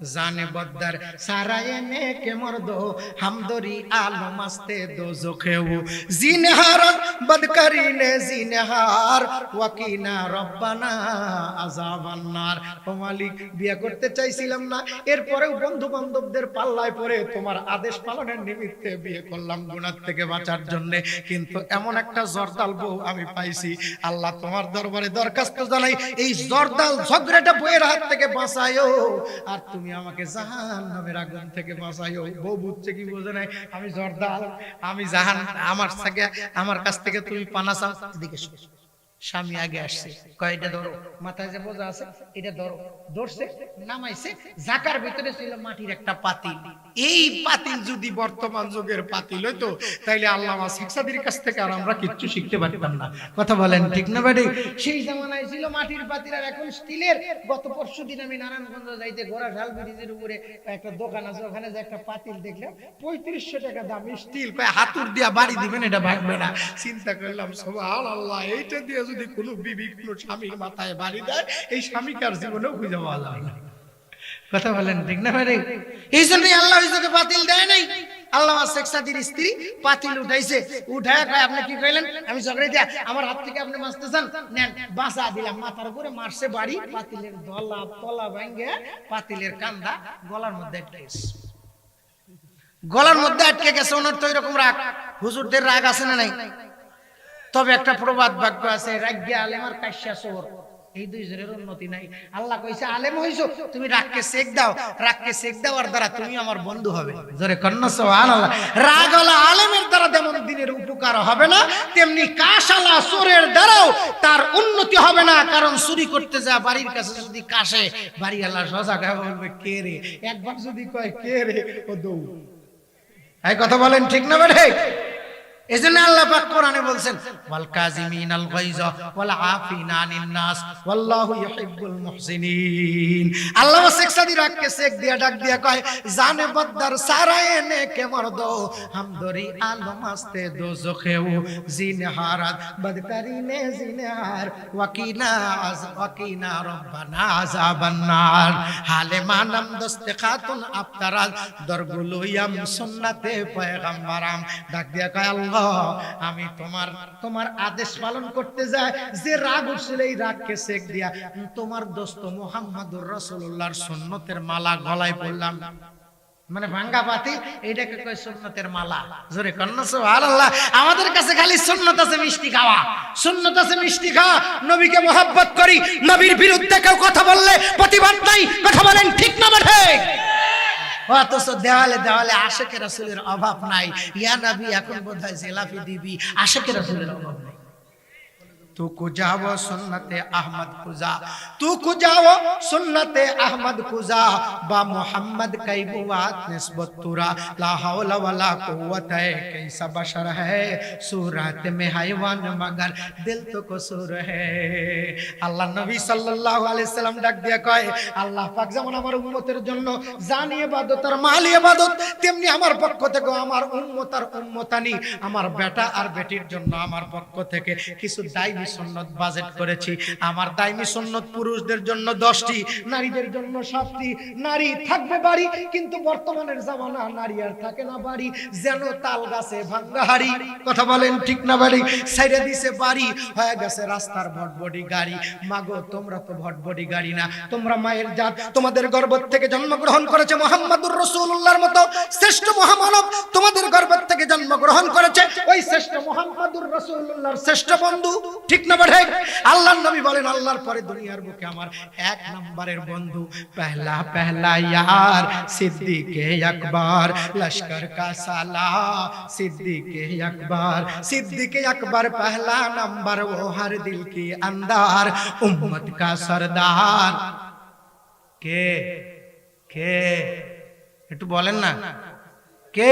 जाने बदर साराए ने के मर्दो हम दोरी आलो मस्ते दो जोखे वो जिनहार बदकरी ने जिनहार वकीना रब्बाना আযাবান্নার। ও মালিক, বিয়ে করতে চাইছিলাম না, এরপরেও বন্ধু বান্ধবদের পাল্লায় পড়ে তোমার আদেশ পালনের নিমিত্তে বিয়ে করলাম গুনাহ থেকে বাঁচার জন্য, কিন্তু এমন একটা জর্দাল বউ আমি পাইছি। আল্লাহ তোমার দরবারে দরখাস্ত জানাই, এই জর্দাল ঝগড়াটা বউয়ের হাত থেকে বাঁচায়ো, আর তুমি আমাকে জাহান্নামের আগুন থেকে বাঁচায়ো। বউ বুঝছে কি বোঝে নাই, আমি জর্দাল, আমি জাহান, আমার কাছ থেকে তুমি পানা চাও। এদিকে স্বামী আগে আসছে, কয়টা ধরো, মাথায় যে বোঝা আছে এটা ধরো, ধরছে, নামাইছে, জাকার ভিতরে ছিল মাটির একটা পাতিল। এই পাতিল যদি বর্তমান যুগের পাতিল হইতো, তাইলে আল্লামা শেখ সাদির কাছ থেকে আর আমরা কিচ্ছু শিখতে পারতাম না। কথা বলেন ঠিক না বেটি? সেই জামানায় ছিল মাটির পাতিল, আর এখন স্টিলের। গত পরশুদিন আমি নারায়ণগঞ্জ যাইতে ঘোড়াশাল ব্রিজের উপরে একটা দোকান আছে, ওখানে যে একটা পাতিল দেখলাম 3500 টাকা দাম, স্টিল, কয় হাতুর দিয়া বাড়ি দিবেন, এটা ভাঙবে না। চিন্তা করলাম সুবহানাল্লাহ, এইটা দিয়ে যদি কোনো বিবি কোনো স্বামীর মাথায় বাড়ি দেয়, এই স্বামীকে আর জীবনেও খুঁজে পাওয়া যাবে না। কথা বলেন ঠিক না ভাই? এই জন্যই আল্লাহ ওইটাকে পাতিল দেয় নাই। আল্লামা শেখ সাদির স্ত্রী পাতিল উঠাইছে, উঠায় কয় আপনি কি কইলেন, আমি ঝগড়া দিয়া আমার হাত থেকে আপনি বাঁচতে চান, নেন, বাঁচা দিলাম। মাথার উপরে মারছে বাড়ি, পাতিলের দলা তলা ভাঙে পাতিলের কান্দা গলার মধ্যে আটকে গেছে। গলার মধ্যে আটকে গেছে। ওনার তো এরকম রাগ, হুজুরদের রাগ আছে না নাই? তবে একটা প্রবাদ বাক্য আছে, রাগ্যে আলেম আর কাশ্যা চোর, এই দুইজনের উন্নতি নাই। আল্লাহ কইছে আলেম হইছো, তুমি রাগকে সেক দাও, রাগকে সেক দেওয়ার দ্বারা তুমি আমার বন্ধু হবে। জোরে কন্না সুবহানাল্লাহ। রাগওয়ালা আলেমের দ্বারা যেমন দিনের উপকার হবে না, তেমনি কাশালা চোরের দ্বারাও তার উন্নতি হবে না। কারণ চুরি করতে যা বাড়ির কাছে যদি কাশে, বাড়িওয়ালা সজাগ হয়ে বলবে কে রে, একবার যদি কয় কে রে, ও দৌড়। এই কথা বলেন ঠিক না বেঠে? এজন্য আল্লাহ পাক কোরআনে বলছেন ওয়াল কাযিমিনাল গায়যা ওয়াল আফিনা আনিন নাস ওয়াল্লাহু ইউহিব্বুল মুহসিনিন। আল্লাহ শেখ সাদি রাগকে সেক দিয়া ডাক দিয়া কয় জানে বদ্দার সারায়ে নে কে মর্দো হাম দরি আলো মাস্তে দোজখে ও জিনহারাত বদকারি নে জিনহার ওয়াকিনা রব্বানা আযাবান্নার। হালে মানাম দস্তে খাতুন আফতারাত দরগুলো ইয়াম সুন্নাতে পয়গম্বরাম। ডাক দিয়া কয় আল্লাহ, আমি তোমার আদেশ পালন করতে যায়, যে রাগ উঠছিল এই রাগকে সেক দিয়া তোমার দোস্ত মুহাম্মদুর রাসূলুল্লাহর সুন্নতের মালা গলায় পড়লাম। মানে ভাঙ্গা পাতি, এইটাকে কয় সুন্নতের মালা। জোরে কন্না সুবহানাল্লাহ। আমাদের কাছে খালি সুন্নত আছে মিষ্টি খাওয়া, সুন্নত আছে মিষ্টি খাওয়া। নবীকে মহব্বত করি, নবীর বিরুদ্ধে কেউ কথা বললে প্রতিবাদ নাই। কথা বলেন ঠিক না ঠিক? অথচ দেওয়ালে দেওয়ালে আশেকে রাসূলের অভাব নাই। ইয়া নবী এখন বোধহয় জেলাফি দিবি, আশেকে রাসূলের অভাব নাই। तू कुजाओ सुन्नते अहमद कुजा, तू कुजाओ सुन्नते अहमद कुजा बा मोहम्मद कई बुआत निस्बत तुरा ला हौला वला कुव्वत है कैसा बशर है सूरत में हैवान मगर दिल तो कसूर है। আল্লাহ নবী সাল্লাল্লাহু আলাইহি সাল্লাম ডাক দিয়া কয় আল্লাহ পাক যেমন আমার উম্মতের জন্য জানি ইবাদত আর মাল ইবাদত, তেমনি আমার পক্ষ থেকে আমার উম্মত আর উম্মতানি, আমার বেটা আর বেটির জন্য আমার পক্ষ থেকে কিছু দায়ী সুন্নত বাজেট করেছি। আমার দাইমি সুন্নত পুরুষদের জন্য 10টি, নারীদের জন্য 7টি। নারী থাকবে বাড়ি, কিন্তু বর্তমানের জামানা নারী আর থাকে না বাড়ি, যেন তাল গাছে ভাঙ্গা হাড়ি। কথা বলেন ঠিক না? বাড়ি সাইডে দিছে বাড়ি, হয়ে গেছে রাস্তার ভটভটি গাড়ি। মাগো তোমরা তো ভটভটি গাড়ি না, তোমরা মায়ের জাত, তোমাদের গর্ভ থেকে জন্মগ্রহণ করেছে মুহাম্মদুর রাসূলুল্লাহর মতো শ্রেষ্ঠ মহামানব, তোমাদের গর্ভ থেকে জন্মগ্রহণ করেছে ওই শ্রেষ্ঠ মুহাম্মদুর রাসূলুল্লাহর শ্রেষ্ঠ বন্ধু। ঠিক না বেঠিক? আল্লাহর নবী বলেন আল্লাহর পরে দুনিয়ার বুকে আমার 1 নম্বরের বন্ধু পহলা পহলা यार सिद्दीक़े अकबर लश्कर का सालार सिद्दीक़े अकबर पहला नंबर वो हर दिल की अंदर उम्मत का सरदार के একটু বলেন না কে?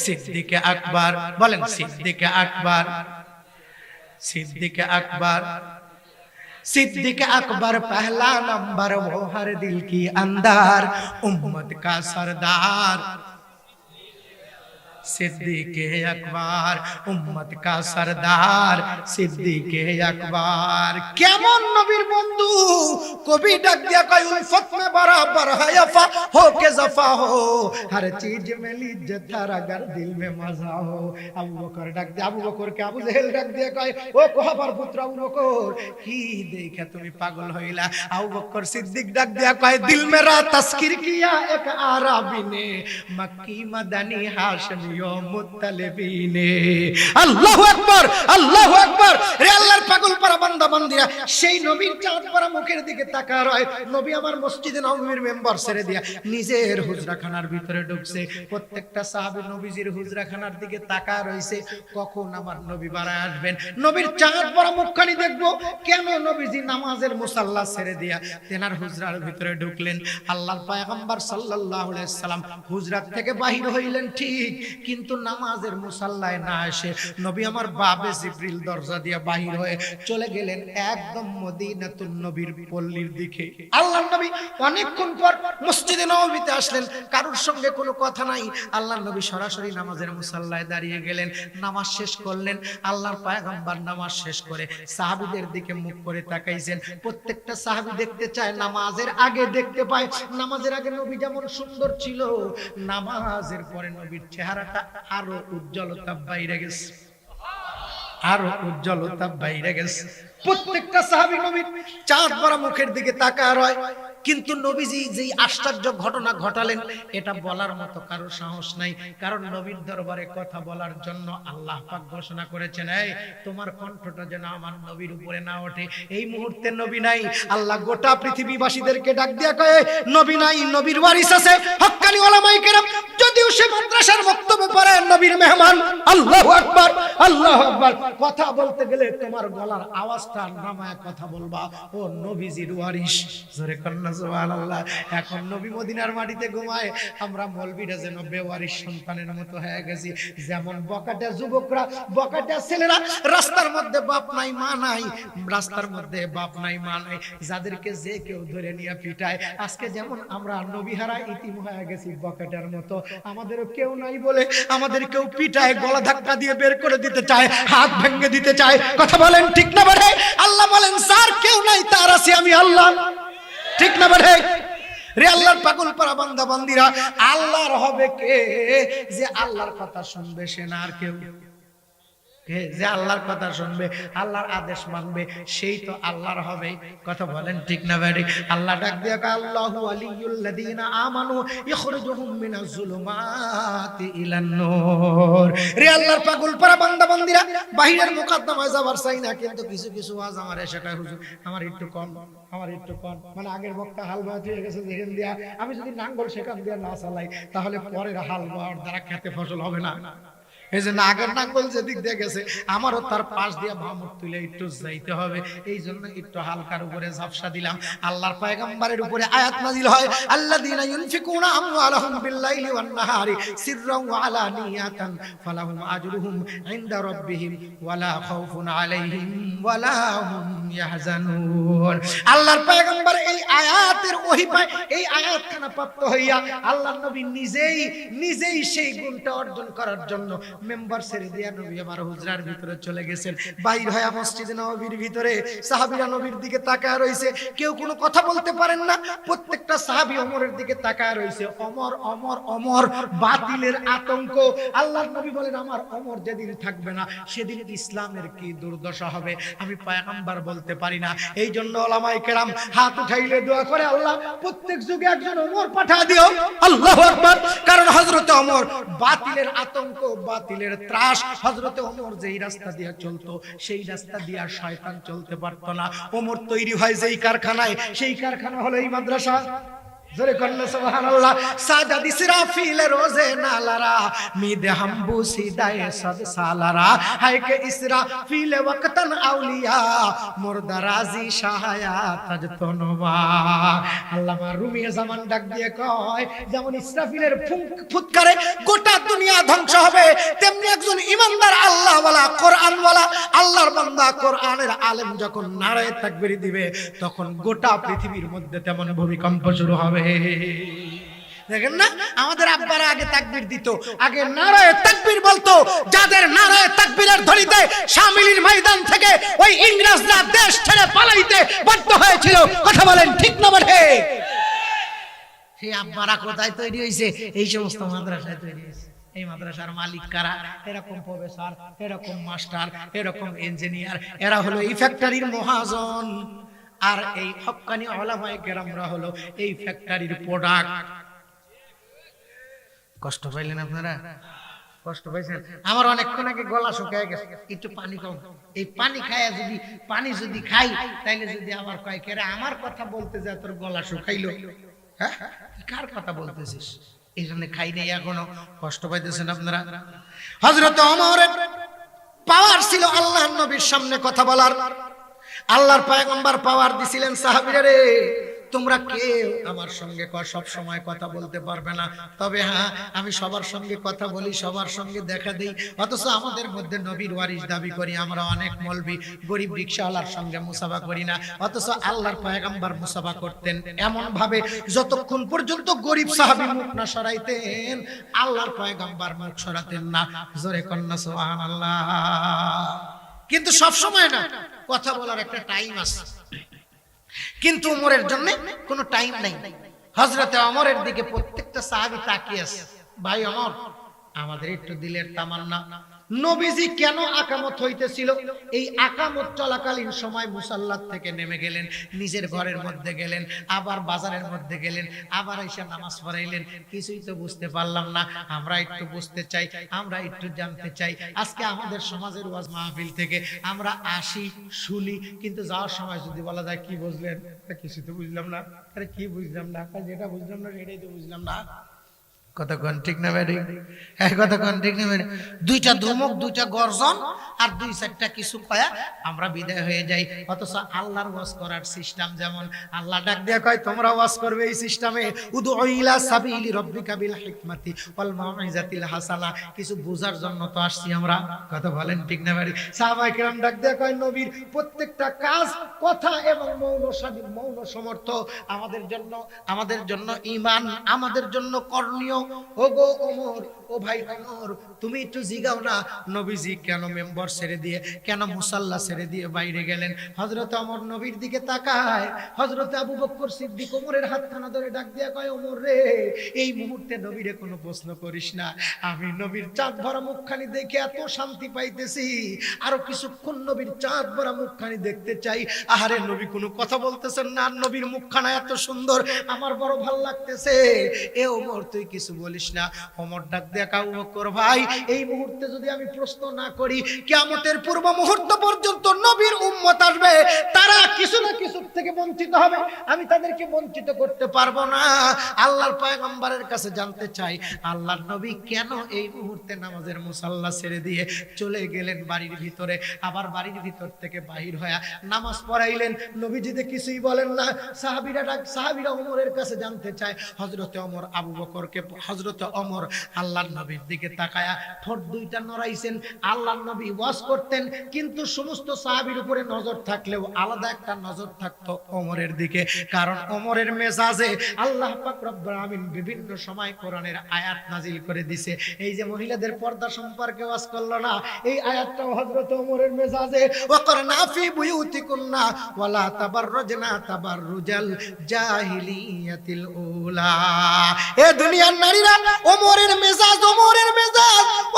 সিদ্দীक़ে আকবর। বলেন সিদ্দীक़े আকবর, सिद्दीक़ अकबर पहला नंबर वो हर दिल की अंदर उम्मत का सरदार সিদ্দিকে আকবর, উম্মত কা সরদার সিদ্দিকে আকবর। কেমন নবীর বন্ধু, কবি ডাক দিয়া কয় উলফত মে বরাবর है वफा हो के जफा हो, हर चीज में लिज्जत थार अगर दिल में मजा हो। আবু বকর ডাক দিয়া, আবু বকর কে আবু জেহেল ডাক দিয়া কয় ও কোহাবার পুত্র আবু বকর, কি দেখে তুমি পাগল হইলা? আবু বকর সিদ্দিক ডাক দিয়া কয় দিল মেরা তস্কির কিয়া এক আরাবী ने, मक्की मदनी हाशमी ও মুত্তালিবী ने। আল্লাহু আকবার, আল্লাহু আকবার। রে আল্লাহর পাগল পারা বান্দা বান্দিরা, সেই নবীর চাঁদ পরা মুখের দিকে তাকায় রয়। নবী আমার মসজিদে নববীর মেম্বার ছেড়ে দিয়া নিজের হুজরাখানার ভিতরে ঢুকছে। প্রত্যেকটা সাহাবী নবীজির হুজরাখানার দিকে তাকায় রইছে, কখন আমার নবী বাড়ায় আসবেন, নবীর চাঁদ পরা মুখখানি দেখবো। কেন নবীজি নামাজের মুসাল্লা ছেড়ে দিয়া তেনার হুজরার ভিতরে ঢুকলেন। আল্লাহর পয়গম্বর সাল্লাল্লাহু আলাইহি সাল্লাম হুজরাত থেকে বাহির হইলেন ঠিক, কিন্তু নামাজের মুসাল্লায় না এসে নবী আমার বাবে জিবরিল দরজা দিয়ে বাহির হয়ে চলে গেলেন একদম মদিনাতুন নবীর পল্লীর দিকে। আল্লাহর নবী অনেকক্ষণ পর মসজিদে নববীতে আসলেন, কারোর সঙ্গে কোনো কথা নাই। আল্লাহর নবী সরাসরি নামাজের মুসাল্লায় দাঁড়িয়ে গেলেন, নামাজ শেষ করলেন। আল্লাহর পয়গম্বর নামাজ শেষ করে সাহাবীদের দিকে মুখ করে তাকাইছেন। প্রত্যেকটা সাহাবী দেখতে চায় নামাজের আগে দেখতে পায়, নামাজের আগে নবী যেমন সুন্দর ছিল, নামাজের পরে নবীর চেহারাটা আরো উজ্জ্বলতা বাইরে গেছে, আরো উজ্জ্বলতা বাইরে গেছে। প্রত্যেকটা সাহাবী নবীর চাঁদ ভরা মুখের দিকে তাকায় রয়। কিন্তু নবীজি যেই আশ্চর্য ঘটনা ঘটালেন, এটা বলার মতো কারো সাহস নাই, কারণ নবীর দরবারে কথা বলার জন্য আল্লাহ পাক ঘোষণা করেছেন, এই তোমার কণ্ঠটা যেন আমার নবীর উপরে না ওঠে। এই মুহূর্তে নবী নাই, আল্লাহ গোটা পৃথিবীবাসীদেরকে ডাক দিয়া কয় নবী নাই, নবীর ওয়ারিস আছে হক্কানি উলামায়ে কেরাম, যদিও সে মাদ্রাসার বক্তব্য পড়ে, নবীর মেহমান। আল্লাহু আকবার, আল্লাহু আকবার। কথা বলতে গেলে তোমার গলার আওয়াজটা নামায় কথা বলবা, ও নবীজির ওয়ারিস। জোরে কন্না সুবহানাল্লাহ। এখন নবী মদিনার মাটিতে ঘুমায়, আমরা মৌলবীরা যেন বেওয়ারিশ সন্তানের মতো হয়ে গেছি। যেমন বকাটা যুবকরা, বকাটা ছেলেরা, রাস্তার মধ্যে বাপ নাই মা নাই, রাস্তার মধ্যে বাপ নাই মা নাই, যাদেরকে যে কেউ ধরে নিয়ে পিটায়। আজকে যেমন আমরা নবীহারা ইতিম হয়ে গেছি বকাটার মতো, আমাদেরও কেউ নাই বলে আমাদের কেউ পিটায়, গলা ধাক্কা দিয়ে বের করে দিতে চায়, হাত ভেঙে দিতে চায়। কথা বলেন ঠিক না বলে? আল্লাহ বলেন যার কেউ নাই তার আছি আমি আল্লাহ, ঠিক না বলে? রে আল্লাহর পাগল পারা বান্দা বান্দিরা, আল্লাহর হবে কে যে আল্লাহর কথা শুনবে? সে না আর কেউ। যে আল্লাহর কথা শুনবে, আল্লাহর আদেশ মানবে, সেই তো আল্লাহর হবে। কথা বলেন ঠিক না ভাই? আল্লাহ ডাক দিয়া আল্লাহু ওয়ালিয়ুল লাযিনা আমানু ইখরিজুহুম মিনাজ যুলুমাতি ইলান নূর। রে আল্লাহর পাগল পারা বান্দা বান্দিরা, বাহিরের মুকদ্দমায় যাবার চাই না, কিন্তু কিছু কিছু ওয়াজ আমার এসে কয় হুজুর আমার একটু কম, আমার একটু কম। মানে আগের বক্তা হাল বাত হয়ে গেছে যেখান দিয়া, আমি যদি নাঙ্গল সেখান দিয়া না চালাই তাহলে পরের হাল বাওয়ার দ্বারা খেতে ফসল হবে না। এই যে নাগর নাঙ্গল যেদিক দিয়ে গেছে, আমারও তার পাশ দিয়ে ভামুর তুলে একটু যাইতে হবে, এই জন্য একটু হালকার উপরে ঝাপসা দিলাম। আল্লাহর পয়গম্বরের উপরে আয়াত নাজিল হয়, আল্লাযীনা ইউনফিকুনা আমওয়ালাহুম বিল-লাইলি ওয়ান-নাহারি সিররান ওয়া আলানিয়াতান ফালাহুম আজরুহুম ইনদা রাব্বিহিম ওয়ালা খাউফুন আলাইহিম ওয়ালা হুম ইয়াহজানুন। আল্লাহর পয়গম্বর এই আয়াতের ওহী পায়, এই আয়াতখানা প্রাপ্ত হইয়া আল্লাহর নবী নিজেই সেই গুণটা অর্জন করার জন্য মেম্বার ছেড়ে দিয়া নবী আমার হুজরার ভিতরে চলে গেছেন। বাইর হয়ে মসজিদে নববীর ভিতরে সাহাবীরা নবীর দিকে তাকায় রইছে, কেউ কোনো কথা বলতে পারেন না। প্রত্যেকটা সাহাবী ওমরের দিকে তাকায় রইছে, ওমর ওমর ওমর, বাতিলের আতঙ্ক। আল্লাহর নবী বলেন আমার ওমর যেদিন থাকবে না সেদিন ইসলামের কি দুর্দশা হবে আমি পয়গম্বর বলতে পারি না। এই জন্য উলামায়ে কেরাম হাত উঠাইলে দোয়া করে, আল্লাহ প্রত্যেক যুগে একজন ওমর পাঠা দিও। আল্লাহু আকবার। কারণ হযরতে ওমর বাতিলের আতঙ্ক, বাতিলের ত্রাস। হযরতে ওমর যেই রাস্তা দিয়ে চলতো সেই রাস্তা দিয়ে শয়তান চলতে পারতো না। ওমর তৈরি হয় যেই কারখানায়, সেই কারখানা হলো এই মাদ্রাসা। জোরে কন্না সুবহানাল্লাহ। সাজাদ ইসরাফিল রোজে নালারা মিদে হামবু সিদায়ে সদ সালারা হায় কে ইসরাফিল ওয়াক্তন আউলিয়া মুরদারাজি শাহায়াত তাজতনবা। আল্লামা রুমি জামান ডাক দিয়ে কয়, যেমন ইসরাফিলের ফুৎকারে গোটা দুনিয়া ধ্বংস হবে, তেমনি একজন ইমানদার আল্লাহওয়ালা কোরআনওয়ালা আল্লাহর বান্দা কোরআনের আলেম যখন নারায়ে তাকবীর দিবে, তখন গোটা পৃথিবীর মধ্যে তেমন ভূমিকম্প শুরু হবে। দেখেন না, আমাদের আব্বারা আগে তাকবীর দিত, আগে নারায়ে তাকবীর বলতো, যাদের নারায়ে তাকবীরের ধ্বনিতে শামিলির ময়দান থেকে ওই ইংরেজরা দেশ ছেড়ে পালাইতে বাধ্য হয়েছিল। কথা বলেন ঠিক না বলে? সেই আব্বারা কোথায় তৈরি হয়েছে? এই সমস্ত মাদ্রাসায় তৈরি হয়েছে। এই মাদ্রাসার মালিক কারা? এরকম প্রফেসর, এরকম মাস্টার, এরকম ইঞ্জিনিয়ার, এরা হলো এই ফ্যাক্টরির মহাজন। আর এই হক্কানি ওলামায়ে কেরামরা হলো এই ফ্যাক্টরির প্রোডাক্ট। কষ্ট পাইলেন আপনারা? কষ্ট পাইছেন? আমার অনেকক্ষণ আগে গলা শুকিয়ে গেছে, একটু পানি খাও। এই পানি খায়া যদি পানি যদি খাই তাইলে যদি আমার কয় কেরে আমার কথা বলতে যায় তোর গলা শুকাইলো, হ্যাঁ কার কথা বলতেছিস? এই জন্য খাই নাই এখনো। কষ্ট পাইতেছেন আপনারা? হযরত ওমরের পাওয়ার ছিল আল্লাহর নবীর সামনে কথা বলার। আল্লাহর পয়গম্বর পাওয়ার দিছিলেন সাহাবীরা রে, তোমরা কেউ আমার সঙ্গে সব সময় কথা বলতে পারবে না, তবে হ্যাঁ আমি সবার সঙ্গে কথা বলি, সবার সঙ্গে দেখা দেই। অথচ আমাদের মধ্যে নবীর ওয়ারিস দাবি করি আমরা। অনেক মৌলবি গরিব রিকশাওয়ালার সঙ্গে মুসাফা করি না, অথচ আল্লাহর পয়গম্বর মুসাফা করতেন এমন ভাবে যতক্ষণ পর্যন্ত গরিব সাহাবী মুখ না সরাইতেন আল্লাহর পয়গম্বর মুখ সরাতেন না। জোরে কন্না সুবহানাল্লাহ। কিন্তু সব সময় না, কথা বলার একটা টাইম আছে। কিন্তু ওমরের জন্য কোনো টাইম নাই। হযরতে ওমরের দিকে প্রত্যেকটা সাহাবী তাকিয়ে আছে। ভাই ওমর, আমাদের একটু দিলের তামান্না, নবীজি কেন আকামত হইতেছিল? এই আকামত চলাকালীন সময় মুসাল্লাত থেকে নেমে গেলেন, নিজের ঘরের মধ্যে গেলেন, আবার বাজারের মধ্যে গেলেন, আবার এসে নামাজ পড়াইলেন। কিছুই তো বুঝতে পারলাম না। আমরা একটু বুঝতে চাই, আমরা একটু জানতে চাই। আজকে আমাদের সমাজের ওয়াজ মাহফিল থেকে আমরা আসি, শুনি, কিন্তু যাওয়ার সময় যদি বলা যায় কি বুঝলেন, কিছু তো বুঝলাম না। আরে কি বুঝলাম না? যেটা বুঝলাম না সেটাই তো বুঝলাম না। কতক্ষণ ঠিক না ভাই? হ্যাঁ কতক্ষণ ঠিক না ভাই? দুইটা ধমক, দুইটা গর্জন আর দুই চারটা কিছু কয়া আমরা বিদায় হয়ে যাই। অথচ আল্লাহর ওয়াজ করার সিস্টেম যেমন, আল্লাহ ডাক দিয়ে কয় তোমরা ওয়াজ করবে এই সিস্টেমে, উদউ ইলা সাবিলি রাব্বিকা বিল হিকমাতি ওয়াল মাউইজাতিল হাসানা। কিছু বোঝার জন্য তো আসছি আমরা। কথা বলেন ঠিক না ভাই? সাহাবায়ে কেরাম ডাক দিয়ে কয় নবীর প্রত্যেকটা কাজ, কথা এবং মৌন সমর্থ আমাদের জন্য ঈমান, আমাদের জন্য করণীয়। ও গো ওমর, ও ভাই ওমর, তুমি একটু জিগাও না নবীজি কেন মেম্বার ছেড়ে দিয়ে, কেন মুসাল্লা ছেড়ে দিয়ে বাইরে গেলেন? হযরত ওমর নবীর দিকে তাকায়। হযরত আবু বকর সিদ্দিক ওমরের হাতখানা ধরে ডাক দিয়া কয় ওমর রে, এই মুহূর্তে নবীরে কোনো প্রশ্ন করিস না। আমি নবীর চাঁদ ভরা মুখখানি দেখে এত শান্তি পাইতেছি, আরো কিছুক্ষণ নবীর চাঁদ ভরা মুখখানি দেখতে চাই। আহারে নবী কোনো কথা বলতেছেন না, আর নবীর মুখখানা এত সুন্দর, আমার বড় ভালো লাগতেছে। এ ওমর তুই কিছু বলিস না। ওমর ডাক দিয়া কয় আবু বকর ভাই, এই মুহূর্তে যদি আমি প্রশ্ন না করি, কিয়ামতের পূর্ব মুহূর্ত পর্যন্ত নবীর উম্মত আসবে, তারা কিছু না কিছু থেকে বঞ্চিত হবে, আমি তাদেরকে বঞ্চিত করতে পারবো না। আল্লাহর পয়গম্বরের কাছে জানতে চাই, আল্লাহর নবী কেন এই মুহূর্তে নামাজের মুসাল্লা ছেড়ে দিয়ে চলে গেলেন বাড়ির ভিতরে, আবার বাড়ির ভিতর থেকে বাহির হয়ে নামাজ পড়াইলেন, নবীজিতে কিছুই বলেন না। সাহাবীরা ওমরের কাছে জানতে চায়। হযরতে ওমর আবু বকরকে, হযরতে ওমর আল্লাহর নবীর দিকে তাকায়া ঠোঁট দুইটা নড়াইছেন। আল্লাহর নবী ওয়াজ করতেন, কিন্তু সমস্ত সাহাবীর উপরে নজর থাকলেও আলাদা একটা নজর থাকতো ওমরের দিকে, কারণ ওমরের মেজাজে আল্লাহ পাক রব্বুল আমিন বিভিন্ন সময় কোরআনের আয়াত নাজিল করে দিয়েছে। এই যে মহিলাদের পর্দা সম্পর্কে ওয়াজ করলো না, এই আয়াতটাও হযরত ওমরের মেজাজে, ওয়াকরনা ফি বুয়ুতিকুন্না ওয়ালা তাবাররুজনা তাবাররুজাল জাহিলিয়াতিল উলা। এ দুনিয়ার নারীরা, ওমরের মেজাজ,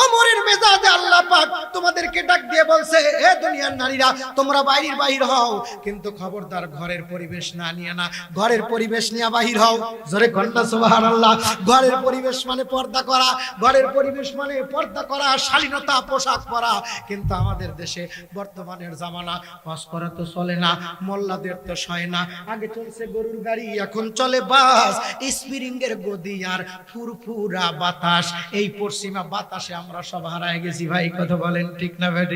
ওমরের মেজাজে আল্লাহ পাক তোমাদেরকে ডাক দিয়ে বলছে, এ দুনিয়ার নারীরা তোমরা বাহির হও, কিন্তু খবরদার ঘরের পরিবেশ না নিয়ে না, ঘরের পরিবেশ নিয়ে বাহির হও। জোরে কন্না সুবহানাল্লাহ। ঘরের পরিবেশ মানে পর্দা করা, ঘরের পরিবেশ মানে পর্দা করা, শালীনতা, পোশাক পরা। কিন্তু আমাদের দেশে বর্তমানের জামানা, ওয়াজ করা তো চলে না, মোল্লাদের তো সয় না। আগে চলছে গরুর গাড়ি, এখন চলে বাস, স্প্রিং এর গদি আর ফুরফুরা বাতাস। এই পশ্চিমা বাতাসে আমরা সব হারায় গেছি ভাই। কথা বলেন ঠিক না ভাই?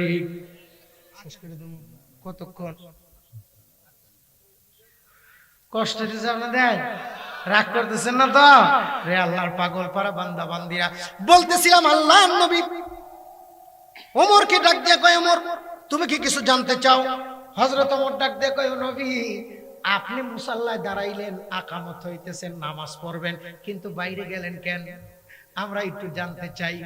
শেষ করে দেব। কতক্ষণ কষ্ট দিচ্ছে আপনাদের? রাগ করতেছেন না তো? রে আল্লাহর পাগল পারা বান্দা বান্দিরা, বলতেছিলাম আল্লাহর নবী ওমরকে ডাক দিয়ে কয় ওমর তুমি কি কিছু জানতে চাও? হযরত ওমর ডাক দিয়ে কয় নবী আপনি মুসাল্লায় দাঁড়াইলেন, আকামত হইতেছেন, নামাজ পড়বেন, কিন্তু বাইরে গেলেন কেন? আমরা একটু জানতে চাই।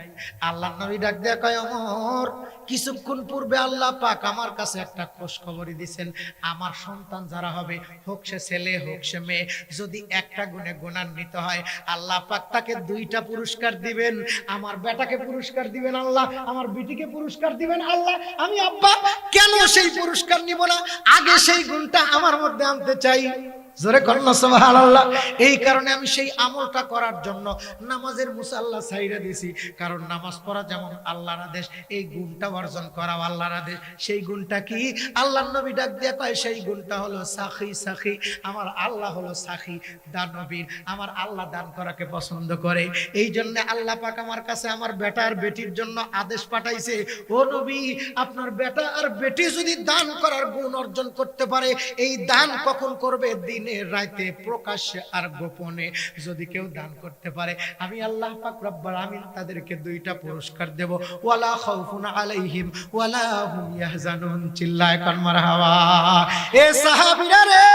আল্লাহ নবী ডাক দেয়া কয়, ওমর কিছুক্ষণ পূর্বে আল্লাহ পাক আমার কাছে একটা খোঁজ খবরই দিয়েছেন, আমার সন্তান যারা হবে, হোক সে ছেলে হোক সে মেয়ে, যদি একটা গুণে গুণান্বিত হয় আল্লাহ পাক তাকে 2টা পুরস্কার দিবেন। আমার বেটাকে পুরস্কার দিবেন আল্লাহ, আমার বিটিকে পুরস্কার দিবেন আল্লাহ। আমি আব্বা কেন সেই পুরস্কার নিব না? আগে সেই গুণটা আমার মধ্যে আনতে চাই। জোরে করেন সুবহানাল্লাহ। এই কারণে আমি সেই আমলটা করার জন্য নামাজের মুসাল্লা ছাইরা দিছি, কারণ নামাজ পড়া যেমন আল্লাহর আদেশ, এই গুণটা অর্জন করা আল্লাহর আদেশ। সেই গুণটা কি? আল্লাহর নবী ডাক দিয়ে কয়, সেই গুণটা হলো সাখী। সাখী, আমার আল্লাহ হলো সাখী, দানবীর। আমার আল্লাহ দান করাকে পছন্দ করে। এই জন্য আল্লাহ পাক আমার কাছে আমার বেটা আর বেটির জন্য আদেশ পাঠাইছে, ও নবী আপনার বেটা আর বেটি যদি দান করার গুণ অর্জন করতে পারে, এই দান কখন করবে? দিন রাতে, প্রকাশ্যে আর গোপনে যদি কেউ দান করতে পারে, আমি আল্লাহ পাক রব্বুল আমিন তাদেরকে 2টা পুরস্কার দেব। ওয়ালা খাউফুন আলাইহিম ওয়ালা হুম ইয়াহজানুন। চিল্লায় কান মারহাবা। এ সাহাবীরা রে,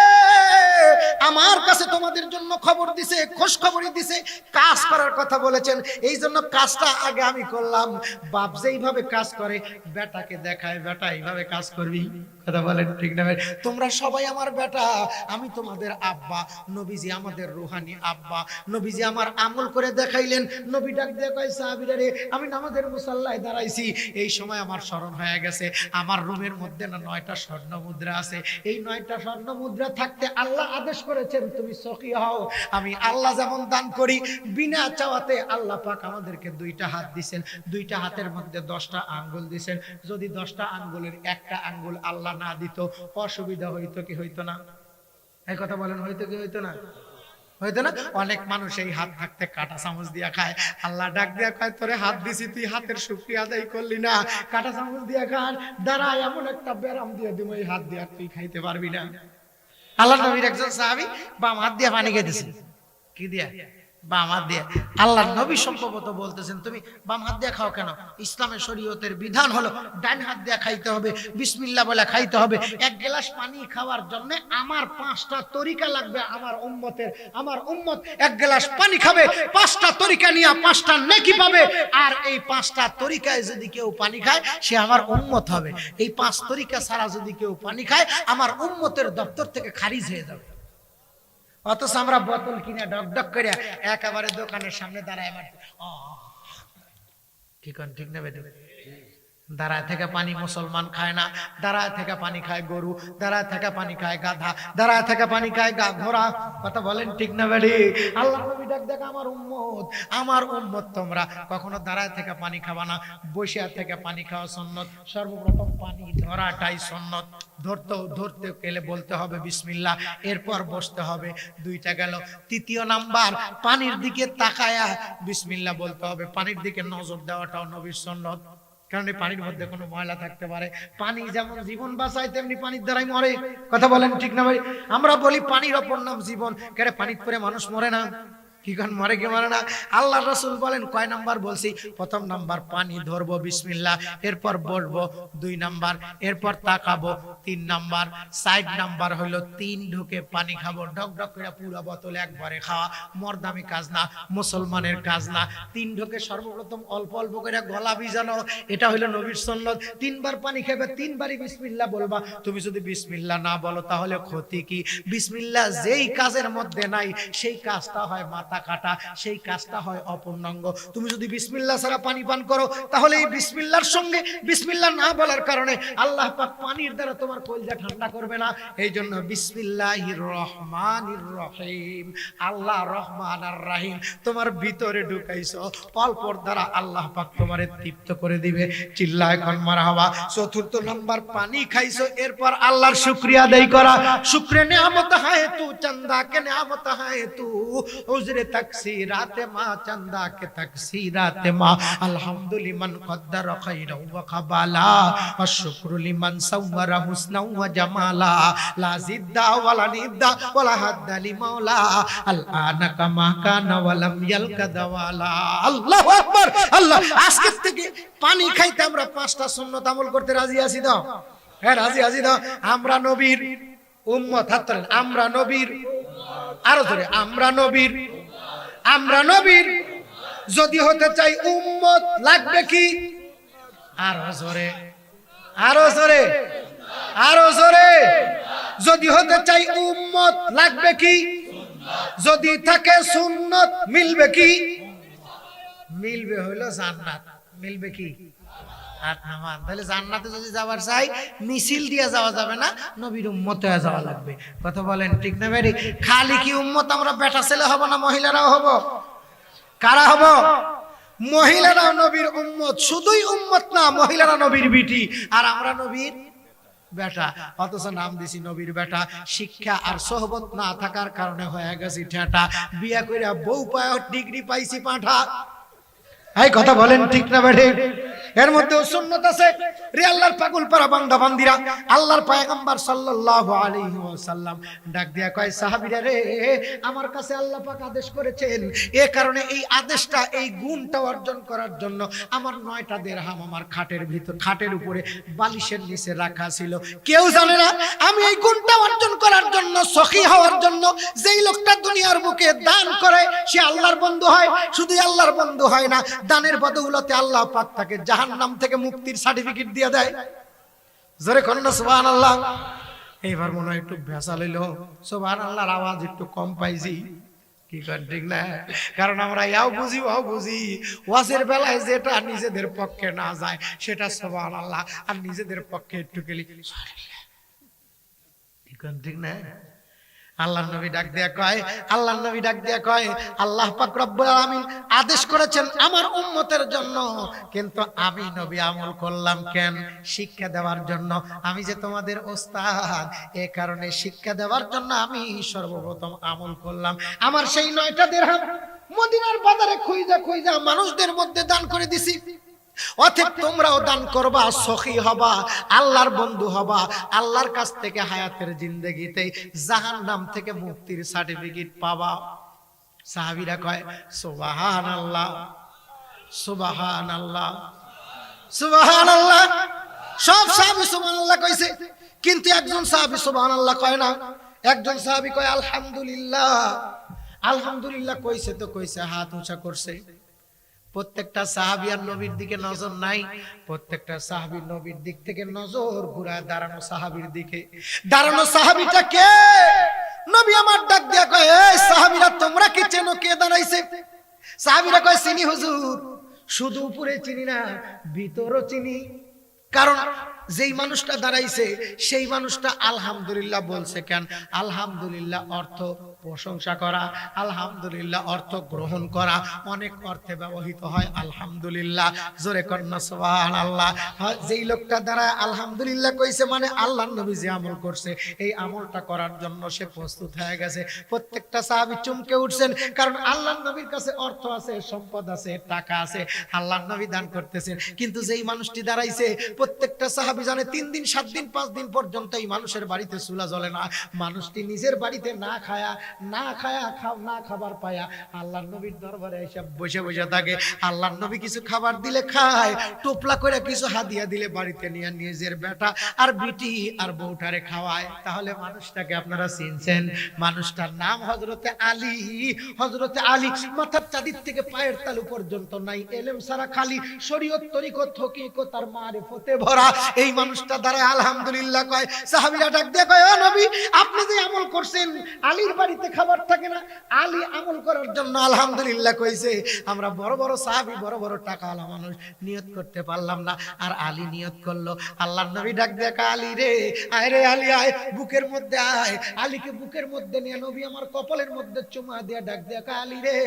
আমার কাছে তোমাদের জন্য খবর দিছে, খোঁজ খবরই দিছে, কাজ করার কথা বলেছেন, এই জন্য কাজটা আগে আমি করলাম। বাপ যেইভাবে কাজ করে বেটাকে দেখায়, বেটা এইভাবে কাজ করবি। কথা বলেন ঠিক না? তোমরা সবাই আমার বেটা, আমি তোমাদের আব্বা। নবীজি আমাদের রুহানি আব্বা। নবীজি আমার আমল করে দেখাইলেন। নবী ডাক দিয়ে কয়, সাহাবীরা রে, আমি নামাজের মুসাল্লায় দাঁড়াইছি, এই সময় আমার স্মরণ হয়ে গেছে আমার রুমের মধ্যে না 9টা স্বর্ণ মুদ্রা আছে। এই 9টা স্বর্ণ মুদ্রা থাকতে আল্লাহ আদেশ করেছেন তুমি সখী হও। আমি আল্লাহ যেমন দান করি বিনা চাওয়াতে, আল্লাহ পাক আমাদেরকে 2টা হাত দিবেন, 2টা হাতের মধ্যে 10টা আঙ্গুল দিবেন। যদি 10টা আঙ্গুলের একটা আঙ্গুল আল্লাহ না দিত, অসুবিধা হইতো কি হইতো না? এই কথা বলেন, হইতো কি হইতো না? হইতো না? অনেক মানুষ এই হাত থাকতে কাঁটা চামচ দিয়া খায়। আল্লাহ ডাক দিয়া কয়, তোরে হাত দিছি, তুই হাতের শুকরিয়া আদায় করলি না, কাঁটা চামচ দিয়া খান। দাঁড়ায় এমন একটা ব্যারাম দিয়ে দিব, এই হাত দিয়া তুই খাইতে পারবি না। আল্লাহ নবীর একজন সাহাবী বাম হাত দিয়া পানি খাইতেছেন। কি দিয়া? বাম হাত দিয়ে। আল্লাহর নবী সম্ভবত বলতেছেন, তুমি বাম হাত দিয়ে খাও কেন? ইসলামের শরীয়তের বিধান হলো ডান হাত দিয়ে খাইতে হবে, বিসমিল্লাহ বলে খাইতে হবে। 1 গ্লাস পানি খাওয়ার জন্য আমার 5টা তরিকা লাগবে। আমার উম্মত 1 গ্লাস পানি খাবে, 5টা তরিকা নিয়ে 5টা নেকি পাবে। আর এই 5টা তরিকায় যদি কেউ পানি খায়, সে আমার উম্মত হবে। এই 5 তরিকা ছাড়া যদি কেউ পানি খায়, আমার উম্মতের দপ্তর থেকে খারিজ হয়ে যাবে। অথচ আমরা বোতল কিনে ডক ডক করে একেবারে দোকানের সামনে দাঁড়ায় মারতে, ঠিক না বেটা? দাঁড়ায় থেকে পানি মুসলমান খায় না, দাঁড়ায় থেকে পানি খায় গরু, দাঁড়ায় থেকে পানি খায় গাধা, দাঁড়ায় থেকে পানি খায় ঘোড়া। কথা বলেন ঠিক না বেডি? আল্লাহ নবী ডাক দেখ, আমার উম্মত তোমরা কখনো দাঁড়ায় থেকে পানি খাবা না, বসিয়া থেকে পানি খাওয়া সুন্নত। সর্বপ্রথম পানি ধরাটাই সুন্নত। ধরতে গেলে বলতে হবে বিসমিল্লাহ, এরপর বসতে হবে। 2টা গেল। 3য় নাম্বার, পানির দিকে তাকায়া বিসমিল্লাহ বলতে হবে। পানির দিকে নজর দেওয়াটাও নবীর সুন্নত, কারণ এই পানির মধ্যে কোনো ময়লা থাকতে পারে। পানি যেমন জীবন বাঁচায়, তেমনি পানির দ্বারাই মরে। কথা বলেন ঠিক না ভাই? আমরা বলি পানির অপর নাম জীবন, কেন পানির পরে মানুষ মরে না? কি কোন মরে কি মরে না? আল্লাহ রাসূল বলেন, কয় নাম্বার বলছি? প্রথম নাম্বার পানি ধরবো বিসমিল্লাহ, এরপর বলবো 2 নাম্বার, এরপর তাকাবো 3 নাম্বার, 4 নাম্বার হলো 3 ঢুকে পানি খাবো। ডক ডক করে পুরো বোতল একবারে খাওয়া মর্দামি কাজ না, মুসলমানের কাজ না। 3 ঢুকে সর্বপ্রথম অল্প অল্প করে গলা ভিজানো, এটা হলো নবীর সুন্নত। 3 বার পানি খাবে, 3 বারই বিসমিল্লাহ বলবা। তুমি যদি বিসমিল্লাহ না বলো তাহলে ক্ষতি কি? বিসমিল্লাহ যেই কাজের মধ্যে নাই, সেই কাজটা হয় মাথা কাটা, সেই কাজটা হয় অপূর্ণাঙ্গ। তুমি যদি বিসমিল্লাহ ছাড়া পানি পান করো, তাহলে এই বিসমিল্লাহর সঙ্গে বিসমিল্লাহ না বলার কারণে আল্লাহ পাক পানির দ্বারা তোমার কলিজা ঠান্ডা করবে না। এই জন্য বিসমিল্লাহির রহমানির রহিম, আল্লাহ রহমান আর রহিম তোমার ভিতরে ঢুকাইছো, অল্পর দ্বারা আল্লাহ পাক তোমারে তৃপ্ত করে দিবে। চিল্লায় কোন মারহাবা। 4th নাম্বার, পানি খাইছো, এরপর আল্লাহর শুকরিয়া আদায় করা। শুকরে নিয়ামত হায় তু, চন্দা কে নিয়ামত হায় তু, উজরে তাকসিরাতে মা, চন্দা কে তাকসিরাতে মা। আলহামদুলিমান কদ্দার খাইরা ওয়া কাবালা, আশ-শুকরু লিমান সাওয়ারা হুসনা ওয়া জামালা, লা জিদ্দা ওয়ালা নিদ্দা ওয়ালা হাদ্দা লিমাওলা, আল-আনা কামা কানা ওয়া লাম ইয়ালকা দাওয়ালা। আল্লাহু আকবার। আল্লাহ, আজকে থেকে পানি খাইতে আমরা 5টা সুন্নাত আমল করতে রাজি আছি? দাও, হ্যাঁ রাজি আছি। দাও, আমরা নবীর উম্মত। হাত তোলেন। আমরা নবীর, আরো জোরে, আমরা নবীর, আমরা নবীর যদি হতে চাই উম্মত লাগবে কি? আরো জোরে, আরো জোরে, আরো জোরে। যদি হতে চাই উম্মত লাগবে কি? যদি থাকে সুন্নত মিলবে কি? মিলবে হইলো জান্নাত। মিলবে কি? হাত নামান। তাহলে জান্নাতে যদি যাবার চাই মিছিল দিয়ে যাওয়া যাবে না, নবীর উম্মত হয়ে যাওয়া লাগবে। কথা বলেন ঠিক না বেরি? খালি কি উম্মত আমরা বেটা ছেলে হব না মহিলারাও হব? কারা হব? মহিলারাও নবীর উম্মত। শুধুই উম্মত না, মহিলারা নবীর বিটি আর আমরা নবীর বেটা। অথচ নাম দিছি নবীর বেটা। শিক্ষা আর সোহবত না থাকার কারণে হয়ে গেছি ঠেটা। বিয়া কইরা বউ পায় ডিগ্রি পাইছি পাঠা। এই কথা বলেন ঠিক না বেঠে? এর মধ্যে সুন্নাত আছে রে আল্লাহর পাগল পারা বান্দা বান্দিরা। আল্লাহর পয়গম্বর সাল্লাল্লাহু আলাইহি ওয়াসাল্লাম ডাক দিয়া কয়, সাহাবীরা রে, আমার কাছে আল্লাহ পাক আদেশ করেছেন, এই কারণে এই আদেশটা, এই গুণটা অর্জন করার জন্য আমার 9টা দিরহাম আমার খাটের ভিতর, খাটের উপরে বালিশের নিচে রাখা ছিল। কেউ জানে না আমি এই গুণটা অর্জন করার জন্য, সখী হওয়ার জন্য, যেই লোকটা দুনিয়ার বুকে দান করে সে আল্লাহর বন্ধু হয়। শুধু আল্লাহর বন্ধু হয় না, দানের বদৌলতে আল্লাহ পাক তাকে জাহান্নাম থেকে মুক্তির সার্টিফিকেট দিয়ে দেয়। জোরে কোন না সুবহানাল্লাহ। এইবার মনে হয় একটু ভেসা লইল, সুবহানাল্লাহর আওয়াজ একটু কম পাইছি। কি কর ঠিক না? কারণ আমরা ইয়াও বুঝি ওয়াও বুঝি। ওয়াজের বেলায় যেটা নিজেদের পক্ষে না যায় সেটা সুবহানাল্লাহ, আর নিজেদের পক্ষে একটু গেলি সুবহানাল্লাহ। কি কর ঠিক না? আল্লাহর নবী ডাক দিয়া কয়, আল্লাহর নবী ডাক দিয়া কয়, আল্লাহ পাক রব্বুল আলামিন আদেশ করেছেন আমার উম্মতের জন্য, কিন্তু আমি নবী আমল করলাম কেন? শিক্ষা দেওয়ার জন্য। আমি যে তোমাদের ওস্তাদ, এই কারণে শিক্ষা দেওয়ার জন্য আমি সর্বপ্রথম আমল করলাম। আমার সেই 9টা দিরহাম মদিনার বাজারে খুঁজা খুঁজা মানুষদের মধ্যে দান করে দিছি। অতএব তোমরাও দান করবা, সখী হবা, আল্লাহর বন্ধু হবা, আল্লাহর কাছ থেকে হায়াতের জিন্দেগিতে জাহান্নাম থেকে মুক্তির সার্টিফিকেট পাবা। সাহাবীরা কয় সুবহানাল্লাহ, সুবহানাল্লাহ, সুবহানাল্লাহ। সব সাহাবী সুবহানাল্লাহ কইছে, কিন্তু একজন সাহাবী সুবহানাল্লাহ কয় না। একজন সাহাবী কয় আলহামদুলিল্লাহ। আলহামদুলিল্লাহ কইছে তো কইছে, হাত উঁচা করছে। প্রত্যেকটা সাহাবী আর নবীর দিকে নজর নাই, প্রত্যেকটা সাহাবী নবীর দিক থেকে নজর ঘুরায় দাঁড়ানো সাহাবীর দিকে। দাঁড়ানো সাহাবীটা কে? নবী আমার ডাক দিয়া কয়, এই সাহাবীরা তোমরা কি চেনো কে দাঁড়াইছে? সাহাবীরা কয় চিনি হুজুর। শুধু উপরে চিনি না, ভিতরও চিনি। কারণ যেই মানুষটা দাঁড়াইছে সেই মানুষটা আলহামদুলিল্লাহ বলছে কেন? আলহামদুলিল্লাহ অর্থ প্রশংসা করা, আলহামদুলিল্লাহ অর্থ গ্রহণ করা, অনেক অর্থে ব্যবহৃত হয় আলহামদুলিল্লাহ। জোরে কন্যা সুবহানাল্লাহ। যেই লোকটা দাঁড়ায় আলহামদুলিল্লাহ কইছে মানে আল্লাহর নবী যে আমল করছে এই আমলটা করার জন্য সে প্রস্তুত হয়ে গেছে। প্রত্যেকটা সাহাবী চমকে উঠছেন, কারণ আল্লাহর নবীর কাছে অর্থ আছে, সম্পদ আছে, টাকা আছে, আল্লাহর নবী দান করতেছেন। কিন্তু যেই মানুষটি দাঁড়াইছে প্রত্যেকটা সাহাবী জানে 3 দিন 7 দিন 5 দিন পর্যন্ত এই মানুষের বাড়িতে চুলা জ্বলে না। মানুষটি নিজের বাড়িতে না খাবার পায়া আল্লাহর নবীর দরবারে এসে বসে বসে থাকে। আল্লাহর নবী কিছু খাবার দিলে খায়, টোপলা করে কিছু হাদিয়া দিলে বাড়িতে নিয়ে নিজের বেটা আর বিটি আর বউটারে খাওয়ায়। তাহলে মানুষটাকে আপনারা চিনছেন? মানুষটার নাম হযরতে আলী। হযরতে আলী মাথার চাঁদির থেকে পায়ের তালু পর্যন্ত নাই এলেম সারা খালি শরীয়ত তরিকত হকিকত আর মারিফতে ভরা। এই মানুষটা দাঁড়ায় আলহামদুলিল্লাহ কয়। সাহাবীরা ডাক দিয়ে কয়, ও নবী আপনি যে আমল করছেন, আলীর বাড়িতে খাবার থাকে না, আলী আমল করার জন্য আলহামদুলিল্লাহ কইছে। আমরা বড় বড় সাহাবী, বড় বড় টাকাওয়ালা মানুষ নিয়ত করতে পারলাম না, আর আলী নিয়ত করলো। আল্লাহর নবী ডাক দিয়ে কয়, আলী রে আয়, রে আলী আয়, বুকের মধ্যে আয়। আলীকে বুকের মধ্যে নিয়ে নবী আমার কপালের মধ্যে চুমা দিয়ে ডাক দিয়ে কয়, আলী রে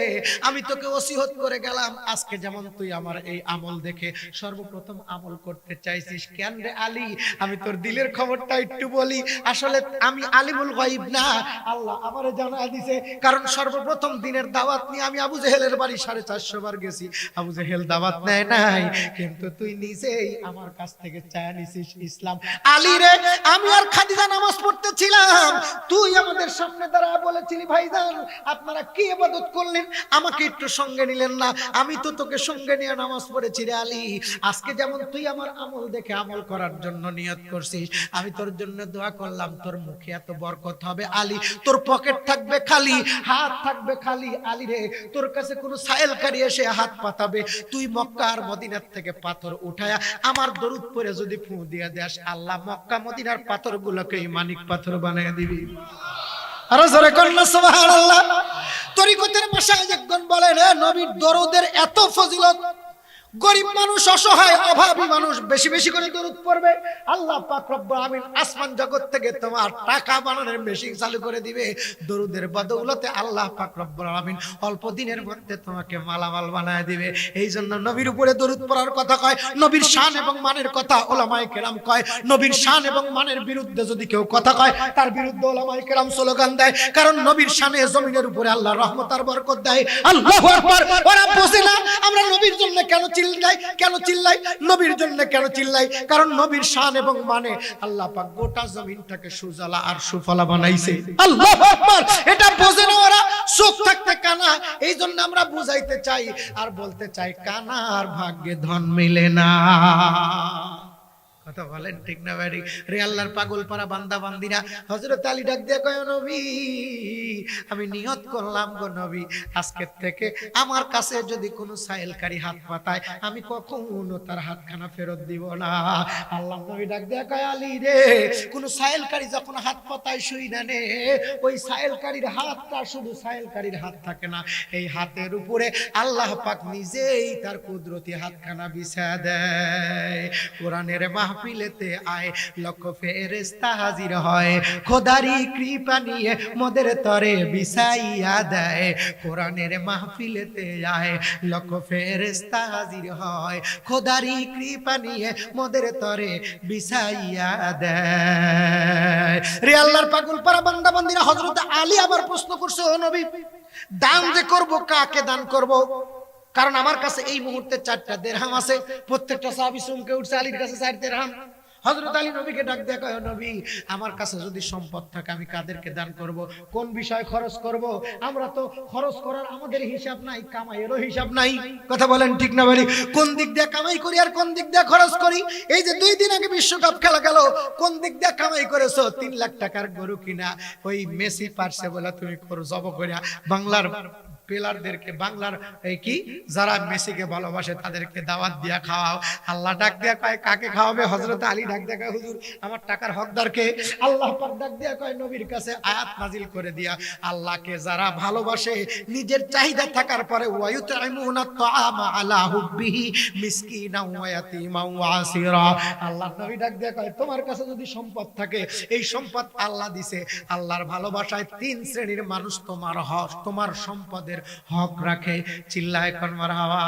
আমি তোকে ওসিয়ত করে গেলাম, আজকে যেমন তুই আমার এই আমল দেখে সর্বপ্রথম আমল করতে চাইছিস কেন রে আলী? আমি তোর দিলের খবরটা একটু বলি। আসলে আমি আলিমুল গায়ব না, আল্লাহ আমারে জানায় দিছে। কারণ সর্বপ্রথম দিনের দাওয়াত নিয়ে আমি আবু জেহেলের বাড়ি 450 বার গেছি, আবু জেহেল দাওয়াত নেয় নাই, কিন্তু তুই নিজেই আমার কাছ থেকে চায় নিছিস ইসলাম। আলী রে আমি আর খাদিজা নামাজ পড়তেছিলাম, তুই আমাদের সামনে দাঁড়ায় বলেছিলি ভাইজান আপনারা কি ইবাদত করলেন, আমাকে একটু সঙ্গে নিলেন না। আমি তো তোকে সঙ্গে নিয়ে নামাজ পড়েছি রে আলী। আজকে যেমন তুই আমার আমল দেখে আমল কর করার জন্য নিয়ত করছিস, আমি তোর জন্য দোয়া করলাম, তোর মুখে এত বরকত হবে আলী, তোর পকেট থাকবে খালি, হাত থাকবে খালি। আলী রে, তোর কাছে কোনো সায়েলকারী এসে হাত পাতাবে, তুই মক্কা আর মদিনার থেকে পাথর উঠায়া আমার দরুদ পড়ে যদি ফু দিয়ে দেস, আল্লাহ মক্কা মদিনার পাথরগুলোকে মানিক পাথর বানিয়ে দিবি। আরো জোরে কন্যা সুবহানাল্লাহ। তরিকতের ভাষায় একজন বলেন, নবীর দরুদের এত ফজিলত, গরিব মানুষ, অসহায়, অভাবী মানুষ বেশি বেশি করে দরুদ পড়বে, আল্লাহ পাক রব্বুল আমিন আসমান জগৎ থেকে তোমার টাকা বানানোর মেশিন চালু করে দিবে। দরুদের বদৌলতে আল্লাহ পাক রব্বুল আমিন অল্প দিনের মধ্যে তোমাকে মালামাল বানায় দিবে। এই জন্য নবীর উপরে দরুদ পড়ার কথা কয়, নবীর শান এবং মানের কথা ওলামায়ে কেরাম কয়। নবীর শান এবং মানের বিরুদ্ধে যদি কেউ কথা কয়, তার বিরুদ্ধে ওলামায়ে কেরাম স্লোগান দেয়, কারণ নবীর শানে জমিনের উপরে আল্লাহ রহমত আর বরকত দেয়। আল্লাহু আকবার। ওরা বোঝে না আমরা নবীর জন্য কেন চিল্লাই, নবীর জন্য কেন চিল্লাই, কারণ নবীর শান এবং মানে আল্লাহ পাক গোটা জমিনটাকে সুজলা আর সুফলা বানাইছে। আল্লাহু আকবার। এটা বোঝে না ওরা, চোখ থাকতে কানা। এই জন্য আমরা বুঝাইতে চাই আর বলতে চাই, কানার ভাগ্যে ধন মিলে না। কথা বলেন ঠিক না ভাই? রে আল্লাহর পাগল পারা বান্দা বান্দিরা, হযরত আলী ডাক দিয়ে কয়, নবী আমি নিয়ত করলাম গো নবী, আজকের থেকে আমার কাছে যদি কোনো সায়েলকারী হাত পাতায়, আমি কখনো তার হাতখানা ফেরত দিব না। আল্লাহর নবী ডাক দিয়ে কয়, আলী রে, কোনো সায়েলকারী যখন হাত পাতায় শুই না নে, ওই সায়েলকারীর হাতটা শুধু সায়েলকারীর হাত থাকে না, এই হাতের উপরে আল্লাহ পাক নিজেই তার কুদরতি হাতখানা বিছায়া দেয়। কোরআনের মাহফিলেতে আয় লক্ষ ফেরেশতা হাজির হয়, খোদারি কৃপা নিয়ে মোদের তরে বিছাইয়া দেয়। কোরআনের মাহফিলেতে আয় লক্ষ ফেরেশতা হাজির হয়, খোদারি কৃপা নিয়ে মোদের তরে বিছাইয়া দেয়। রে আল্লাহর পাগল পারা বান্দা বান্দিরা, হযরত আলী আবার প্রশ্ন করছে, ও নবী, দান যে করব কাকে দান করব? কারণ আমার কাছে এই মুহূর্তে 4টা দিরহাম আছে। প্রত্যেকটা সাহাবী চমকে উঠছে, আলীর কাছে 4 দিরহাম। হযরত আলী নবীকে ডাক দিয়ে কয়, নবী আমার কাছে যদি সম্পদ থাকে আমি কাদেরকে দান করব, কোন বিষয় খরচ করব? আমরা তো খরচ করার আমাদের হিসাব নাই, কামাইয়েরও হিসাব নাই। কথা বলেন ঠিক না ভাই? কোন দিক দিয়ে কামাই করি আর কোন দিক দিয়ে খরচ করি? এই যে 2 দিন আগে বিশ্বকাপ খেলা গেল, কোন দিক দিয়ে কামাই করেছো? 3 লাখ টাকার গরু কিনা ওই মেসি পারছে বলে তুমি করো জব করিয়া বাংলার প্লেয়ারদেরকে, বাংলার এই কি যারা মেসিকে ভালোবাসে তাদেরকে দাওয়াত দিয়া খাওয়াও। আল্লাহ ডাক দিয়া কয়, কাকে খাওয়াবে? হযরত আলী ডাক দিয়া কয়, হুজুর আমার টাকার হকদারকে। আল্লাহ পাক ডাক দিয়া কয়, নবীর কাছে আয়াত নাজিল করে দিয়া, আল্লাহকে যারা ভালোবাসে নিজের চাহিদা থাকার পরে, ওয়ায়ুতাইমুনা তাআমা আলা হুব্বিহি মিসকিনাও ওয়া ইয়াতীমাও ওয়া আসীরা। আল্লাহ নবী ডাক দিয়া কয়, তোমার কাছে যদি সম্পদ থাকে, এই সম্পদ আল্লাহ দিছে, আল্লাহর ভালোবাসায় 3 শ্রেণীর মানুষ তোমার হক, তোমার সম্পদের হক রাখে। চিল্লায় কোন মারহাবা।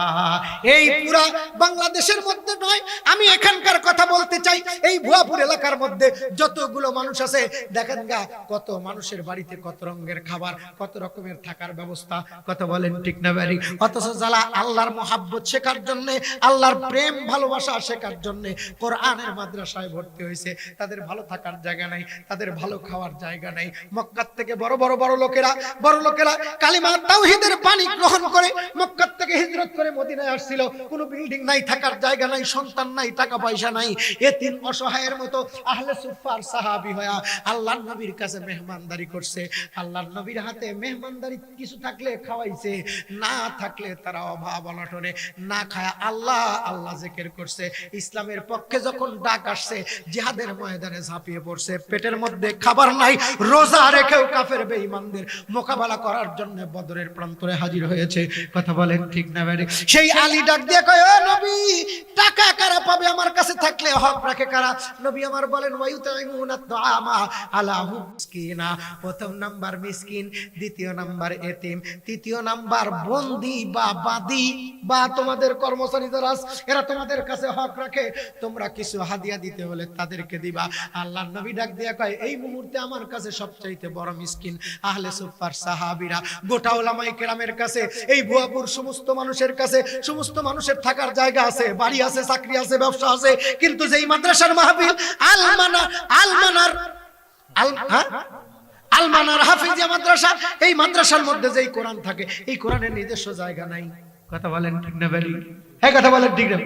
এই পুরা বাংলাদেশের মধ্যে নয়, আমি এখানকার কথা বলতে চাই, এই ভুয়াপুর এলাকার মধ্যে যতগুলো মানুষ আছে দেখেন গা, কত মানুষের বাড়িতে কত রঙের খাবার, কত রকমের থাকার ব্যবস্থা। কথা বলেন ঠিক না ভাই? অথচ যারা আল্লাহর মহাব্বত শেখার জন্য, আল্লাহর প্রেম ভালোবাসা শেখার জন্য কোরআনের মাদ্রাসায় ভর্তি হয়েছে, তাদের ভালো থাকার জায়গা নাই, তাদের ভালো খাওয়ার জায়গা নাই। মক্কা থেকে বড় লোকেরা কালিমা তাওহীদের পানি গ্রহণ করে মক্কা থেকে হিজরত করে মদিনায় আসছিল। কোনো বিল্ডিং নাই, থাকার জায়গা নাই, সন্তান নাই, টাকা পয়সা নাই, এতিম অসহায়ের মতো আহলে সুফার সাহাবী হয়ে আল্লাহর নবীর কাছে মেহমানদারি করছে। আল্লাহর নবীর হাতে মেহমানদারি কিছু থাকলে খাওয়াইছে, না থাকলে তারা অভাব অনটনে না খায় আল্লাহ আল্লাহ জিকির করছে। ইসলামের পক্ষে যখন ডাক আসছে, জিহাদের ময়দানে ঝাঁপিয়ে পড়ছে। পেটের মধ্যে খাবার নাই, রোজা রেখেও কাফের বেঈমানদের মোকাবেলা করার জন্য বদরের প্রান্তরে হাজির হয়েছে। কথা বলেন ঠিক না ভাই? সেই আলী ডাক দিয়ে কয়, ও নবী, টাকা কারা পাবে আমার কাছে থাকলে? হক রাখে কারা? নবী আমার বলেন, ওয়ায়ুতাইমুনা তাআমা আলা হুববিনা। প্রথম নাম্বার মিসকিন, দ্বিতীয় নাম্বার এতিম, তৃতীয় নাম্বার বন্দি বা বাদী বা তোমাদের কর্মচারী যারা এরা তোমাদের কাছে হক রাখে, তোমরা কিছু হাদিয়া দিতে হলে তাদেরকে দিবা। আল্লাহর নবী ডাক দিয়ে কয়, এই মুহূর্তে আমার কাছে সবচাইতে বড় মিসকিন আহলে সুফার সাহাবীরা। গোটা উলামায়ে কেরামের কাছে, এই ভুয়াপুর সমস্ত মানুষের কাছে, সমস্ত মানুষের থাকার জায়গা আছে, বাড়ি আছে, চাকরি আছে, ব্যবসা আছে, কিন্তু যেই মাদ্রাসার মাহফিল আলমানার হাফিজিয়া মাদ্রাসা, এই মাদ্রাসার মধ্যে যেই কোরআন থাকে, এই কোরআনের নিজস্ব জায়গা নাই। কথা বলেন ঠিক না ভাই? হ্যাঁ কথা বলেন ঠিক না?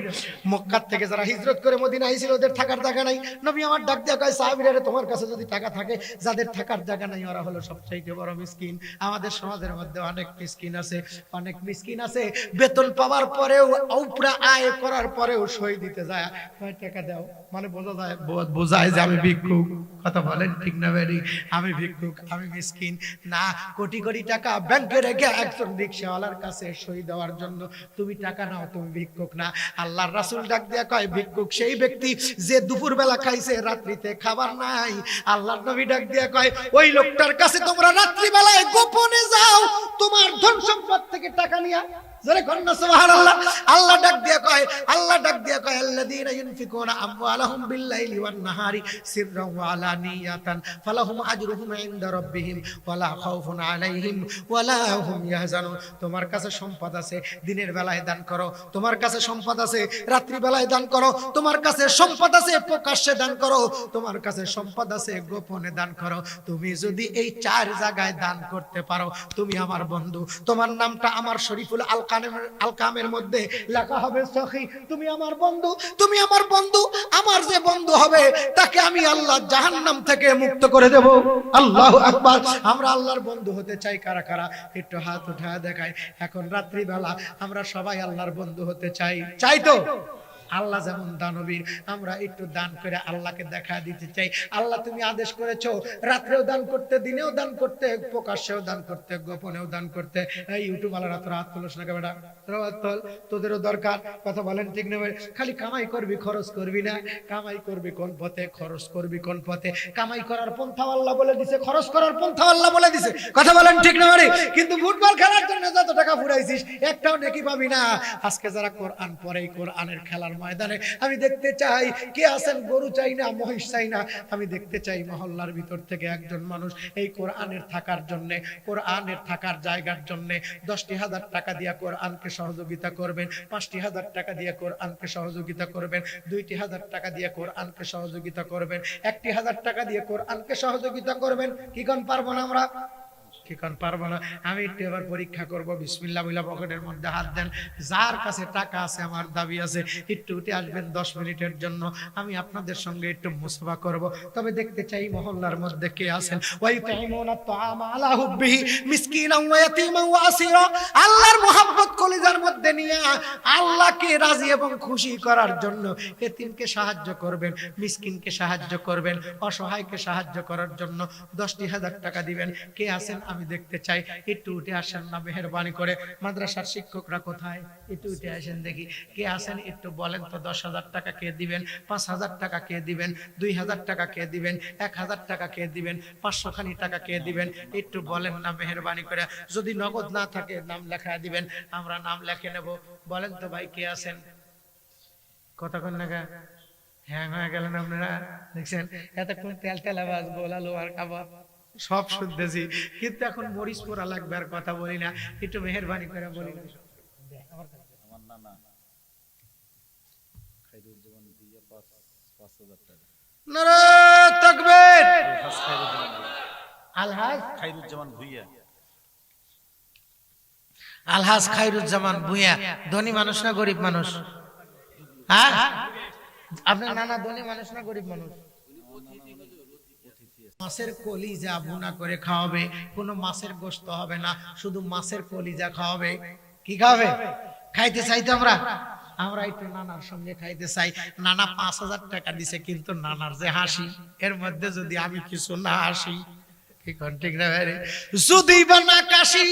মক্কা থেকে যারা হিজরত করে মদিনা আইছিল ওদের থাকার জায়গা নাই। নবী আমার ডাক দিয়ে কয় সাহাবীরা, তোমার কাছে যদি টাকা থাকে, যাদের থাকার জায়গা নাই ওরা হলো সবচাইতে বড় মিসকিন। আমাদের সমাজের মধ্যে অনেক মিসকিন আছে, অনেক মিসকিন আছে বেতন পাওয়ার পরেও, উপরা আয় করার পরেও সই দিতে যায়, কয় টাকা দাও, মানে বোঝায় যে আমি ভিক্ষুক। কথা বলেন ঠিক না বেরি? আমি ভিক্ষুক, আমি মিসকিন না। কোটি কোটি টাকা ব্যাংকে রেখে একজন রিকশাওয়ালার কাছে সই দেওয়ার জন্য তুমি টাকা নাও, তুমি ভিক্ষুক না। আল্লাহর রাসূল ডাক দিয়া কয় ভিক্ষুক সেই ব্যক্তি যে দুপুর বেলা খাইছে, রাত্রিতে খাবার নাই। আল্লাহর নবী ডাক দিয়া কয় ওই লোকটার কাছে তোমরা রাত্রি বেলায় গোপনে যাও, তোমার ধন সম্পদ থেকে টাকা নিয়া। জোরে কর না সুবহানাল্লাহ। আল্লাহ ডাক দিয়া কয়, আল্লাহ ডাক দিয়া কয় আল্লাযীনা ইউনফিকুনা আমওয়ালাহুম বিল-লাইলি ওয়ান-নাহারি সিররান ওয়া আলানিয়াতান ফালাহুম আজরুহুম ইনদা রাব্বিহিম ওয়ালা খাউফুন আলাইহিম ওয়ালা হুম ইয়াহজানুন। তোমার কাছে সম্পদ আছে, দিনের বেলায় দান করো। তোমার কাছে সম্পদ আছে, রাত্রি বেলায় দান করো। তোমার কাছে সম্পদ আছে, প্রকাশ্যে দান করো। তোমার কাছে সম্পদ আছে, গোপনে দান করো। তুমি যদি এই চার জায়গায় দান করতে পারো, তুমি আমার বন্ধু। তোমার নামটা আমার শরীফুল আলকামের মধ্যে লেখা হবে সখী। তুমি আমার বন্ধু, তুমি আমার বন্ধু। আমার যে বন্ধু হবে তাকে আমি আল্লাহ জাহান্নাম থেকে মুক্ত করে দেব। আল্লাহু আকবার। আমরা আল্লাহর বন্ধু হতে চাই কারা কারা? একটু হাত উঠায় দেখায়। এখন রাত্রি বেলা আমরা সবাই আল্লাহর বন্ধু হতে চাই, চাই তো? আল্লাহ যেমন দানবীর, আমরা একটু দান করে আল্লাহকে দেখা দিতে চাই। আল্লাহ তুমি আদেশ করেছো রাত্রেও দান করতে, দিনেও দান করতে, প্রকাশ্যেও দান করতে, গোপনেও দান করতে। এই ইউটিউব আল্লাহ রাত রাত তুলস না বেটা, তোদেরও দরকার। কথা বলেন ঠিক না? খালি কামাই করবি, খরচ করবি না। কামাই করবি কোন পথে, খরচ করবি কোন পথে? কামাই করার পন্থা আল্লাহ বলে দিছে, খরচ করার পন্থা আল্লাহ বলে দিছে। কথা বলেন ঠিক না? কিন্তু ফুটবল খেলার জন্য যত টাকা ফুরাইছিস একটাও নেকি পাবি না। আজকে যারা কোরআন পড়ে, কোরআনের খেলার ময়দানে আমি দেখতে চাই কে আছেন, গরু চাই না, মহিষ চাই না। আমি দেখতে চাই মহল্লার ভিতর থেকে একজন মানুষ এই কোরআনের থাকার জন্য, কোরআনের থাকার জায়গার জন্য 10,000 টাকা দিয়ে কোরআনকে সহযোগিতা করবেন, 5,000 টাকা দিয়ে কোরআনকে সহযোগিতা করবেন, 2,000 টাকা দিয়ে কোরআনকে সহযোগিতা করবেন, 1,000 টাকা দিয়ে কোরআনকে সহযোগিতা করবেন। কি কোন পারবো না আমরা? কি কোন পারবো না? আমি একটু এবার পরীক্ষা করব। বিসমিল্লাহ বইলা পকেটের মধ্যে হাত দেন। যার কাছে টাকা আছে, আমার দাবি আছে, একটু উঠে আসবেন 10 মিনিটের জন্য। আমি আপনাদের সঙ্গে একটু মুসাফা করব। তবে দেখতে চাই মহল্লার মধ্যে কে আছেন। ওয়াইতাইমুনা তাআমা আলা হুব্বিহি মিসকিনান ওয়া ইয়াতীমান ওয়া আসীরা। আল্লাহর মোহাব্বত কলিজার মধ্যে নিয়ে আল্লাহকে রাজি এবং খুশি করার জন্য এতিমকে সাহায্য করবেন, মিসকিনকে সাহায্য করবেন, অসহায়কে সাহায্য করার জন্য 10,000 টাকা দিবেন। কে আছেন আমি দেখতে চাই। একটু উঠে আসেন না মেহেরবানি করে। মাদ্রাসার শিক্ষকরা কোথায়? একটু উঠে আসেন দেখি কে আছেন। একটু বলেন তো 10,000 টাকা কে দিবেন, 5,000 টাকা কে দিবেন, 2,000 টাকা কে দিবেন, 1,000 টাকা কে দিবেন, 500 খানি টাকা কে দিবেন? একটু বলেন না মেহেরবানি করে। যদি নগদ না থাকে নাম লেখা দিবেন, আমরা নাম লিখে নেব। বলেন তো ভাই কে আছেন? কতক্ষণ লাগা হ্যাঁ হয়ে গেলেন আপনারা? দেখছেন এতক্ষণ তেল তেলাবাজ গোলালো আর কাবাব সব শুনতেছি, কিন্তু এখন মরিচ পোড়া লাগবে আর কথা বলি না। একটু মেহেরবানি করে বলি না। আমার নানা খায়রুজ্জামান ভুইয়া 5,000 টাকা। নারে তাকবীর। আলহাজ খায়রুজ্জামান ভুইয়া, আলহাজ খায়রুজ্জামান ভুইয়া। ধনী মানুষ না গরিব মানুষ? হ্যাঁ, আপনার নানা ধনী মানুষ না গরিব মানুষ? মাছের কলিজা ভুনা করে খাওয়াবে, কোনো মাছের গোশত হবে না, শুধু মাছের কলিজা খাওয়াবে। কি খাওয়াবে? খাইতে চাই তো আমরা, আমরা একটু নানার সঙ্গে খাইতে চাই। নানা 5,000 টাকা দিছে, কিন্তু নানার যে হাসি, এর মধ্যে যদি আমি কিছু না হাসি, কি কোন ঠিক না ভাই? যদি বা না কাশি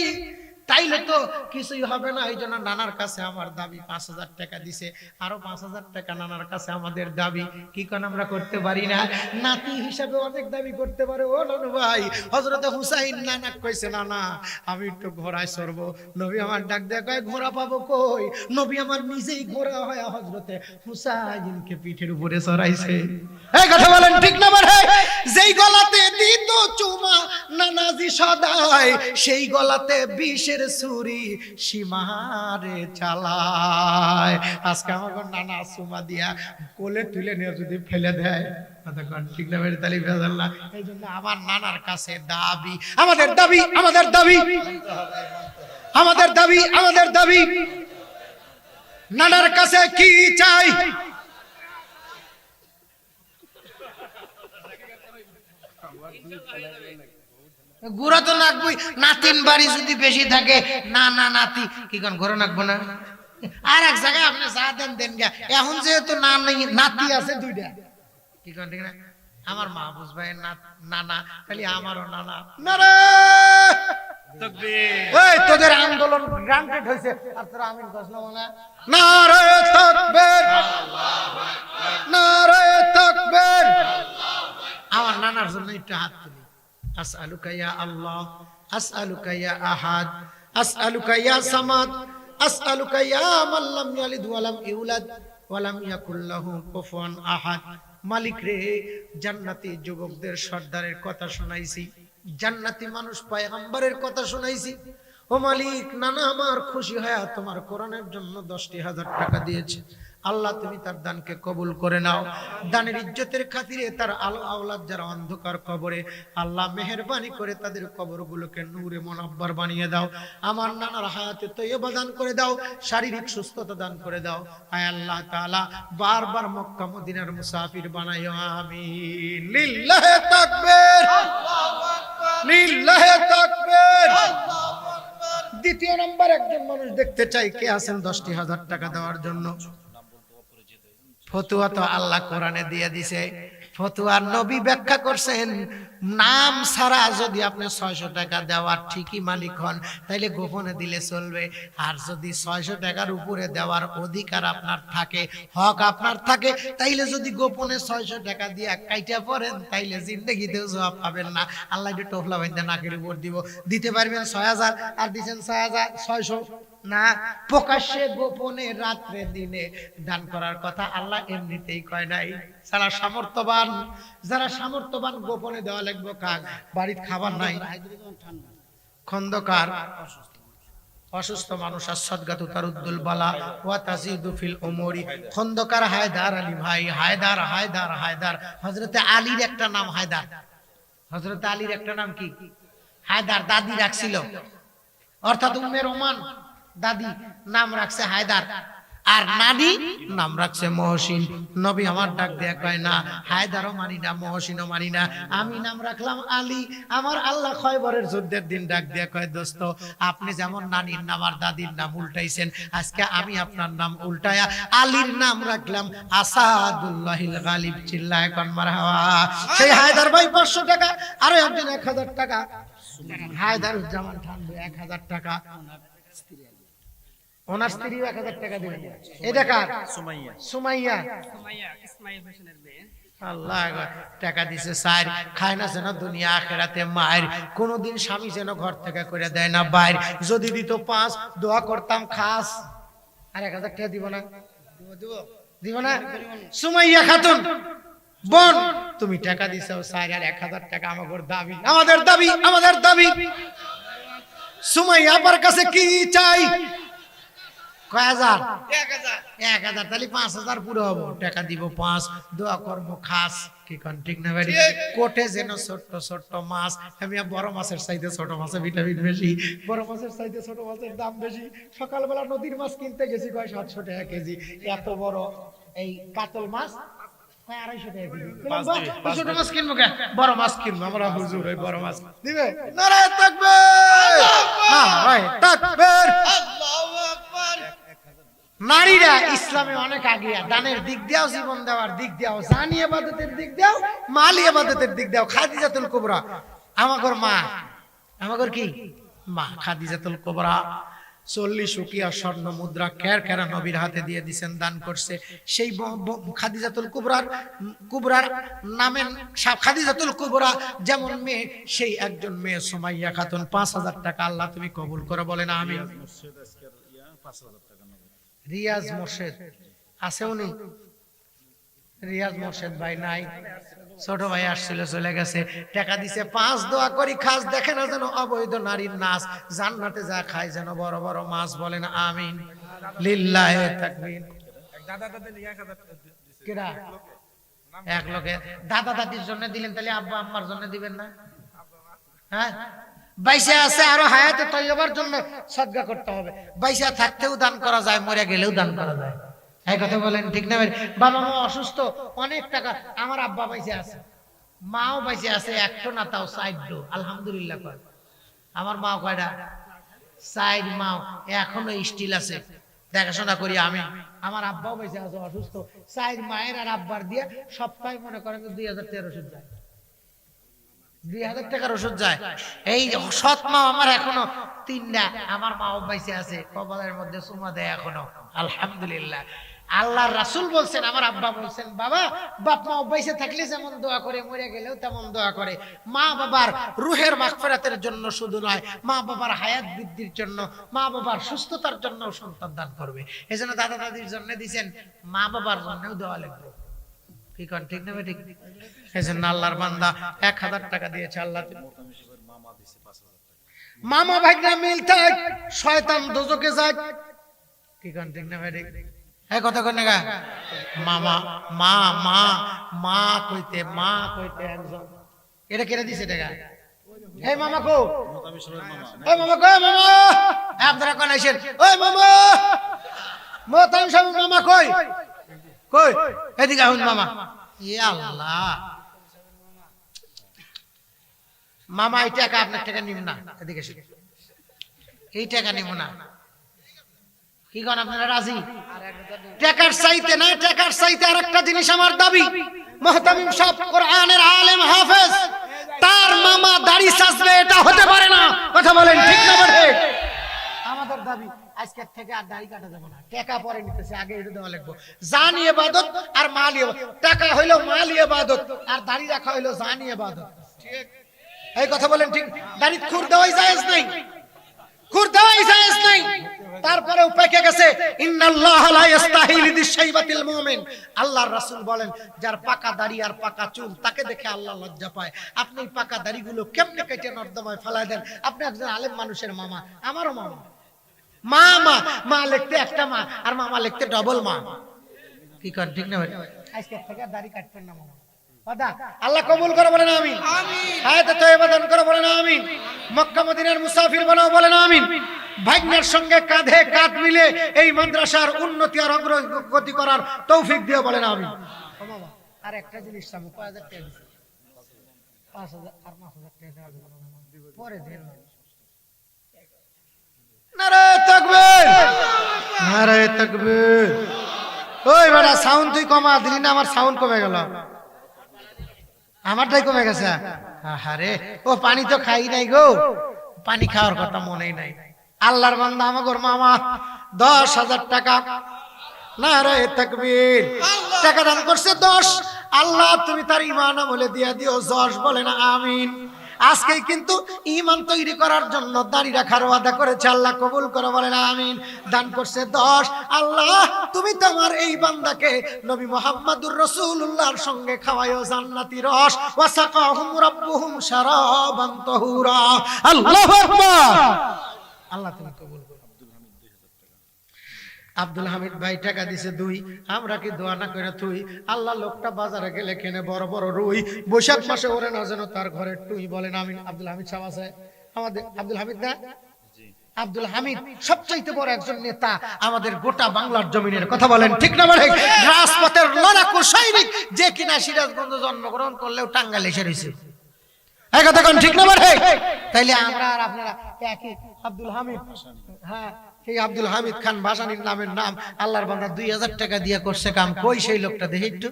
তাইলে তো কিছুই হবে না। এই জন্য নানার কাছে আমার দাবি 5,000 টাকা দিছে, আরো 5,000 টাকা নানার কাছে আমাদের দাবি। কি কোন আমরা করতে পারি না? নাতি হিসাবে অনেক দাবি করতে পারে। ও নানু ভাই, হযরতে হুসাইন নানা কইছে নানা আমি একটু ঘোড়ায় চড়বো। নবী আমার ডাক দেয়া কয় ঘোড়া পাবো কই? নবী আমার নিজেই ঘোড়া হয় হযরতে হুসাইনকে পিঠের উপরে চড়াইছে। এই কথা বলেন ঠিক না? মানে যেই গলাতে দিত চুমা নানাজি সদায়, সেই গলাতে বিষের ছুরি সীমারে চালায়। আজকে আমার নানা চুমা দিয়া কোলে তুলে নিয়ে যদি ফেলে দেয়, ঠিক না? তালি ভেজাল না। এই জন্য আমার নানার কাছে দাবি, আমাদের দাবি, আমাদের দাবি, আমাদের দাবি, আমাদের দাবি। নানার কাছে কি চাই? গুড়া তো নাকবই, নাতিন বাড়ি যদি বেশি থাকে, না না নাতি কি কোন ঘরে নাকবো না? আর এক জায়গায় আপনি যা দেন দেন গা, এখন যেহেতু না নাতি আছে দুইটা, কি কোন ঠিক না? আমার মাহফুজ ভাইয়ের নানা, খালি আমারও নানা। নারে এই তোদের আন্দোলন গ্রান্টেড হয়েছে, আর তোরা আমিন কসনা বলে নারে তাকবীর, নারে তাকবীর। আমার নানার জন্য একটু হাত তুলি। আসআলুকা ইয়া আল্লাহ, আসআলুকা ইয়া আহাদ, আসআলুকা ইয়া সামাদ, আসআলুকা ইয়া মান লাম ইয়ালিদ ওয়া লাম ইউলাদ ওয়া লাম ইয়াকুল লাহু কুফুয়ান আহাদ। মালিক রে, জান্নাতি যুবকদের সর্দারের কথা শোনাইছি, জান্নাতি মানুষ পয়গম্বরের কথা শোনাইছি। ও মালিক, নানা আমার খুশি হয়ে তোমার কোরআনের জন্য 10,000 টাকা দিয়েছে। আল্লাহ তুমি তার দানকে কবুল করে নাও। দানের ইজ্জতের খাতিরে তার আলো আওলাদ যারা অন্ধকার কবরে, আল্লাহ মেহেরবানি করে তাদের কবরগুলোকে নূরে মুনাব্বার বানিয়ে দাও। আমার নানার হায়াতে তৈয়বা দান করে দাও, শারীরিক সুস্থতা দান করে দাও। আয় আল্লাহ তাআলা, বারবার মক্কা মদিনার মুসাফির বানাইও, আমিন। লিল্লাহি তাকবীর, আল্লাহু আকবার, লিল্লাহি তাকবীর, আল্লাহু আকবার। দ্বিতীয় নাম্বার, একজন মানুষ দেখতে চাই কে আছেন 10,000 টাকা দেওয়ার জন্য। ফতুয়া তো আল্লাহ কোরআনে দিয়ে দিছে, ফতুয়ার নবী ব্যাখ্যা করছেন, নাম ছাড়া যদি আপনি 600 টাকা দেওয়ার ঠিকই মালিক হন, তাইলে গোপনে দিলে চলবে। আর যদি 600 টাকার উপরে দেওয়ার অধিকার আপনার থাকে, হক আপনার থাকে, তাইলে যদি গোপনে 600 টাকা দিয়ে কাইটা পড়েন, তাইলে জিন্দেগিতেও জবাব পাবেন না। আল্লাহ একটু টোফলা বাইন্দা নাকের উপর দিব। দিতে পারবেন 6,000, আর দিচ্ছেন 6,600 না। প্রকাশ্যে গোপনে রাত্রে দিনে দান করার কথা আল্লাহ এমনিতেই কয় নাই। যারা সামর্থ্যবান, যারা সামর্থ্যবান গোপনে দেওয়া লাগবে। কাক বাড়িতে খাবার নাই, খন্দকার অসুস্থ মানুষ, আসাদগাতু তারুদ্দুল বালা ওয়া তাজিদু ফিল উমুরি। খন্দকার হায়দার আলী ভাই, হায়দার হায়দার হায়দার। হযরতে আলীর একটা নাম হায়দার, হযরতে আলীর একটা নাম কি? হায়দার। দাদি রাখছিল, অর্থাৎ উম্মে রোমান দাদি নাম রাখছে হায়দার, আর নানি নাম রাখছে মহসিন। নবী আমার ডাক দেয়া কয় না হায়দারও মানি না, মহসিনও মানি না, আমি নাম রাখলাম আলী। আমার আল্লাহ খয়বরের যুদ্ধের দিন ডাক দেয়া কয়, দোস্ত আপনি যেমন নানির নাম আর দাদির নাম উল্টাইছেন, আজকে আমি আপনার নাম উল্টায়া আলীর নাম রাখলাম আসাদুল্লাহিল গালিব। চিল্লায় কোন মারহাবা। সেই হায়দার ভাই 500 টাকা, আরো একজন 1,000 টাকা। হায়দারুজ্জামান ঠান্ডু 1,000 টাকা, ওনার স্ত্রী 1,000 টাকা দিলেন। এটা কার? সুমাইয়া। সুমাইয়া ইসমাইল হোসেনের মেয়ে। আল্লাহ টাকা দিছে স্যার, খায় না যেন দুনিয়া আখিরাতে মায়ের, কোনদিন স্বামী যেন ঘর থেকে করে দেয় না বাইর। যদি দিত 5, দোয়া করতাম খাস। আর 1,000 টাকা দিব না? দিব না? সুমাইয়া খাতুন বোন, তুমি টাকা দিছো স্যার, আর 1,000 টাকা আমাদের দাবি, আমাদের দাবি, আমাদের দাবি। সুমাইয়া আবার কাছে কি চাই? কয় হাজার? 1,000। তাহলে 5,000 পুরো হবো। টাকা দিব 5, দোয়া করবো খাস। কি কোন ঠিক না ভাই? কোটে যেন ছোট্ট ছোট্ট মাছ, আমি বড় মাছের চাইতে ছোট মাছের ভিটামিন বেশি, বড় মাছের চাইতে ছোট মাছের দাম বেশি। সকালবেলা নদীর মাছ কিনতে গেছি, কয় 700 টাকা কেজি। এত বড় এই কাতল মাছ 250 টাকা কেজি। ছোট মাছ কিনবো কে? বড় মাছ কিনবো। আমরা হুজুর ওই বড় মাছ দিবে। নারে তাকবীর, নারে তাকবীর, আল্লাহু আকবার। নারীরা ইসলামে অনেক আগে, দানের দিক দিয়েও, জীবন দেওয়ার দিক দিয়েও, জানি ইবাদতের দিক দিয়েও, মালি ইবাদতের দিক দিয়েও। খাদিজাতুল কুবরা আমাগর মা, আমাগর কি মা খাদিজাতুল কুবরা 40 উকিয়া স্বর্ণ মুদ্রা কেরা নবীর হাতে দিয়ে দিয়েছেন, দান করছে। সেই খাদিজাতুল কুবরার নামে খাদিজাতুল কুবরা যেমন মেয়ে, সেই একজন মেয়ে সুমাইয়া খাতুন। 5,000 টাকা আল্লাহ তুমি কবুল করো, বলেন আমিন। রিয়াজ মোর্শেদ আছে? উনি রিয়াজ মোর্শেদ ভাই নাই, ছোট ভাই আসছিল, চলে গেছে। টাকা দিছে 5, দোয়া করি খাস দেখে না যেন অবৈধ নারীর নাচ, জান্নাতে যা খায় যেন বড় বড় মাছ, বলেন আমিন। লিল্লাহি তাকবীর। কেডা? এক লোকে দাদা দাদির জন্য দিলেন, তাহলে আব্বা আম্মার জন্য দিবেন না? হ্যাঁ, বাইসা আছে আরো হায়াতে তৈয়বার জন্য সদকা করতে হবে। বাইসা থাকতেও দান করা যায়, মরে গেলেও দান করা যায়। এই কথা বলেন ঠিক না? বাবা মা অসুস্থ, অনেক টাকা। আমার আব্বা বাইসা আছে, মাও বাইসে আছে, একটো না তাও সাইডো, আলহামদুলিল্লাহ কয়। আমার মা কয়টা? সাইড মাও এখনো স্টিল আছে, দেখাশোনা করি আমি। আমার আব্বাও বাইসে আছে অসুস্থ, সাইড মায়ের আর আব্বার দিয়ে সপ্তাহে মনে করেন 2000 ওষুধ যায়, 2000 টাকার ওষুধ যায়। এই সৎ মা আমার এখনো 3টা, আমার মাও বাইসে আছে, কপালের মধ্যে চুমা দেয় এখনো, আলহামদুলিল্লাহ। আল্লাহর রাসূল বলছেন, আমার আব্বা বলছেন, বাবা বাপ মা বাইসে থাকলে যেমন দোয়া করে, মরে গেলেও তেমন দোয়া করে। মা বাবার রুহের মাগফিরাতের জন্য শুধু নয়, মা বাবার হায়াত বৃদ্ধির জন্য, মা বাবার সুস্থতার জন্য সন্তান দান করবে। এজন্য দাদা দাদির জন্য দিবেন, মা বাবার জন্যও দোয়া লিখবে। কি কোন ঠিক না? ঠিক। এজন্য আল্লাহর বান্দা 1000 টাকা দিয়েছে, আল্লাহ মামা ভাগনা মিলতে শয়তান দোজখে যায়। কি কোন ঠিক না? ঠিক। এই কথা কোন না? মামা মা মা মা কইতে একজন, এটা কেটে দিছে টাকা। এই মামা কো, এই মামা কো, মামা আপনারা কোন আইছেন? ওই মামা মোতাম সাহেব, মামা কই কই? এদিকে আসুন মামা। ইয়া আল্লাহ, মামা এই টাকা আপনার টাকা নিব না, এদিকে এসে এই টাকা নিব না। কি কোন আপনারা রাজি? টাকার চাইতে না, টাকার চাইতে আরেকটা জিনিস আমার দাবি। মুহতামিম সাহেব কোরআনের আলেম হাফেজ, তার মামা দাড়ি সাজবে, এটা হতে পারে না। কথা বলেন ঠিক না? ঠিক। আমাদের দাবি আজকে থেকে আর দাড়ি কাটা যাবে না, টাকা পরে নিতেছে, আগে এটা দেওয়া লাগবে। জানি ইবাদত আর মাল ইবাদত, টাকা হইলো মাল ইবাদত, আর দাড়ি রাখা হইলো জানি ইবাদত। ঠিক? এই কথা বলেন ঠিক? দাড়ি খুর দেওয়াই জায়েজ নাই, খুর দেওয়াই জায়েজ নাই। তারপরে পেকে গেছে, ইন্নাল্লাহ লা ইস্তাহি লিদিশাইবাতিল মুমিন। আল্লাহর রাসূল বলেন, যার পাকা দাড়ি আর পাকা চুল, তাকে দেখে আল্লাহ লজ্জা পায়। আপনি পাকা দাড়িগুলো কেমনে কেটে নর্দমায় ফেলাই দেন? আপনি একজন আলেম মানুষের মামা, আমারও মামা। মা মা মা লিখতে একটা মা, আর মামা লিখতে ডবল মা। কি কর ঠিক না? আজকে থেকে দাড়ি কাটবেন না মামা। আল্লাহ কবুল করে বলেন আমিন। হায়াতে তয়্যবা দান করে বলেন আমিন। মক্কা মদিনার মুসাফির বানাও বলেন আমিন। ভাগ্নের সঙ্গে কাঁধে কাঁধ মিলে এই মাদ্রাসার উন্নতি আর অগ্রগতি করার তৌফিক দিয়ে বলেন আমিন। ও বাবা, আর একটা জিনিস সামনে 5000 টাকা দিছি, 5000 আর 5000 টাকা দেওয়া পরে দেন। নারে তাকবীর, নারে তাকবীর। ওই বড়া সাউন্ড তুই কমা দিলি না, আমার সাউন্ড কমে গেল, আমারটাই কমে গেছে। আরে ও পানি তো খাই নাই গো, পানি খাওয়ার কথা মনেই নাই। আল্লাহর বান্দা আমাগর মামা 10,000 টাকা, নারে তাকবীর, টাকা দান করছে 10। আল্লাহ তুমি তার ঈমান আমলে দিয়া দিও 10, বলেন আমিন। আজকেই কিন্তু ঈমান তৈরি করার জন্য দাড়ি রাখার ওয়াদা করেছে, আল্লাহ কবুল করে বলেন আমিন। দান করছে 10। আল্লাহ তুমি তোমার এই বান্দাকে নবী মুহাম্মদুর রাসূলুল্লাহর সঙ্গে খাওয়ায়ো জান্নাতি রস, ওয়াসাকাহুম রাব্বুহুম শারাবান তাহুরা। আল্লাহু আকবার। আল্লাহ তুমি কবুল করো। আব্দুল হামিদ ভাই টাকা দিছে 2। আমরা কি দোয়া না করে তুই? আল্লাহ লোকটা বাজারে গেলে কেনে বড় বড় রুই, বৈশাখ মাসে ওরে না যেন তার ঘরে টুই, বলেন আমিন। আব্দুল হামিদ সাহেব আছে আমাদের, আব্দুল হামিদ না? আব্দুল হামিদ সবচাইতে বড় একজন নেতা আমাদের গোটা বাংলার জমিনের, কথা বলেন ঠিক না? বলে রাজপথের লড়াকু সৈনিক, যে কিনা সিরাজগঞ্জ জন্মগ্রহণ করলেও টাঙ্গাইল এসে রয়েছে। এই কথা কোন ঠিক না? বলে তাইলে আমরা আর আপনারা একই আব্দুল হামিদ। হ্যাঁ, সেই আব্দুল হামিদ খান ভাসানীর নামের নাম। আল্লাহর বান্দা 2000 টাকা দিয়ে করছে কাম। কই সেই লোকটা? দেখি একটু,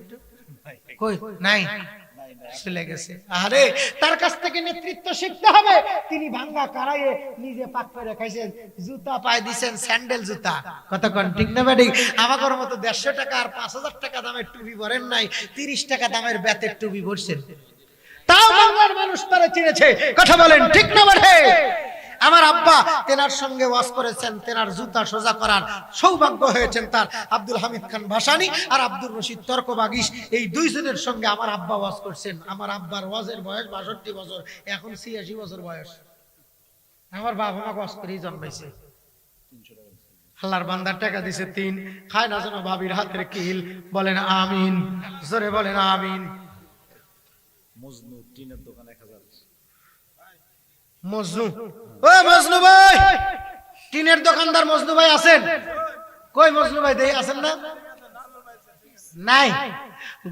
কই? নাই, চলে গেছে। আরে তার কাছ থেকে নেতৃত্ব শিখতে হবে। তিনি ভাঙ্গা কারাইয়ে নিজে পাক করে খাইছেন, জুতা পায় দিছেন, স্যান্ডেল জুতা। কথা কোন ঠিক না? বেডি আমাদের মতো 150 টাকা আর 5000 টাকা দামের টুপি পরেন নাই, 30 টাকা দামের বেতের টুপি পরছেন, তাও বাংলার মানুষ তারা চিনেছে। কথা বলেন ঠিক না? বলে আমার আব্বা তেনার সঙ্গে ওয়াজ করেছেন, তেনার জুতা সোজা করার সৌভাগ্য হয়েছেন তার। আব্দুল হামিদ খান ভাসানী আর আব্দুর রশিদ তর্কবাগিশ, এই দুইজনের সঙ্গে আমার আব্বা ওয়াজ করছেন। আমার আব্বার ওয়াজের বয়স 62 বছর, এখন 86 বছর বয়স। আমার বাবা মা ওয়াজ করেই জন্মাইছে। আল্লাহর বান্দার টাকা দিছে 3, খায় না যেন ভাবির হাতের কিল, বলেন আমিন, জোরে বলেন আমিন। মজনু টিনের দোকান 1000, মজনু, ও মজনু ভাই, টিনের দোকানদার মজনু ভাই আছেন? কই মজনু ভাই দেই আছেন না? নাই।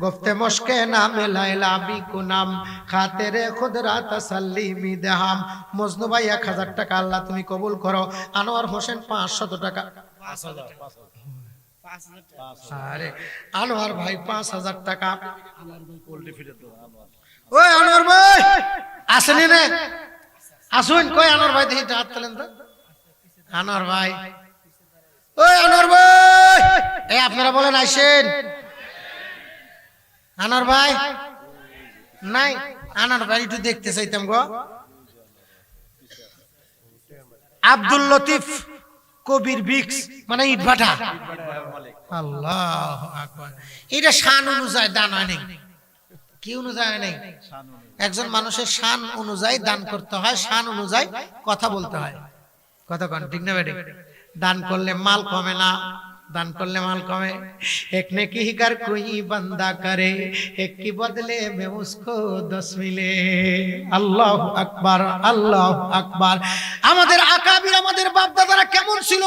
গফতে মশকে নামে লাইলা বিকু নাম খাতেরে খুদরা তাসাল্লি মিদহাম। মজনু ভাই 1000 টাকা আল্লাহ তুমি কবুল করো। আনোয়ার হোসেন 500 টাকা। 5000। আরে আনোয়ার ভাই 5000 টাকা। ওই আনোয়ার ভাই আসেন না? আসুন। কই আনোয়ার ভাই দেখি হাত তোলেন তো। আনোয়ার ভাই, ওই আনোয়ার ভাই, এই আপনারা বলেন আইসেন। আনোয়ার ভাই নাই? আনোয়ার ভাই একটু দেখতে চাইতাম গো। আব্দুল লতিফ কবির বিক্স মানে ইটভাটা। আল্লাহু আকবার। এটা শান অনুযায়ী দান হয় নাই। কি অনুযায়ী হয় নাই? একজন মানুষের শান অনুযায়ী দান করতে হয়, শান অনুযায়ী কথা বলতে হয়। কথা কন ঠিক না বেটি? দান করলে মাল কমে না, দান করলে মাল কমে। এক নেকি হিকার কোই বান্দা করে, এক কি বদলে মে উসকো 10 মিলে। আল্লাহু আকবার, আল্লাহু আকবার। আমাদের আকাবির, আমাদের বাপ দাদারা কেমন ছিল?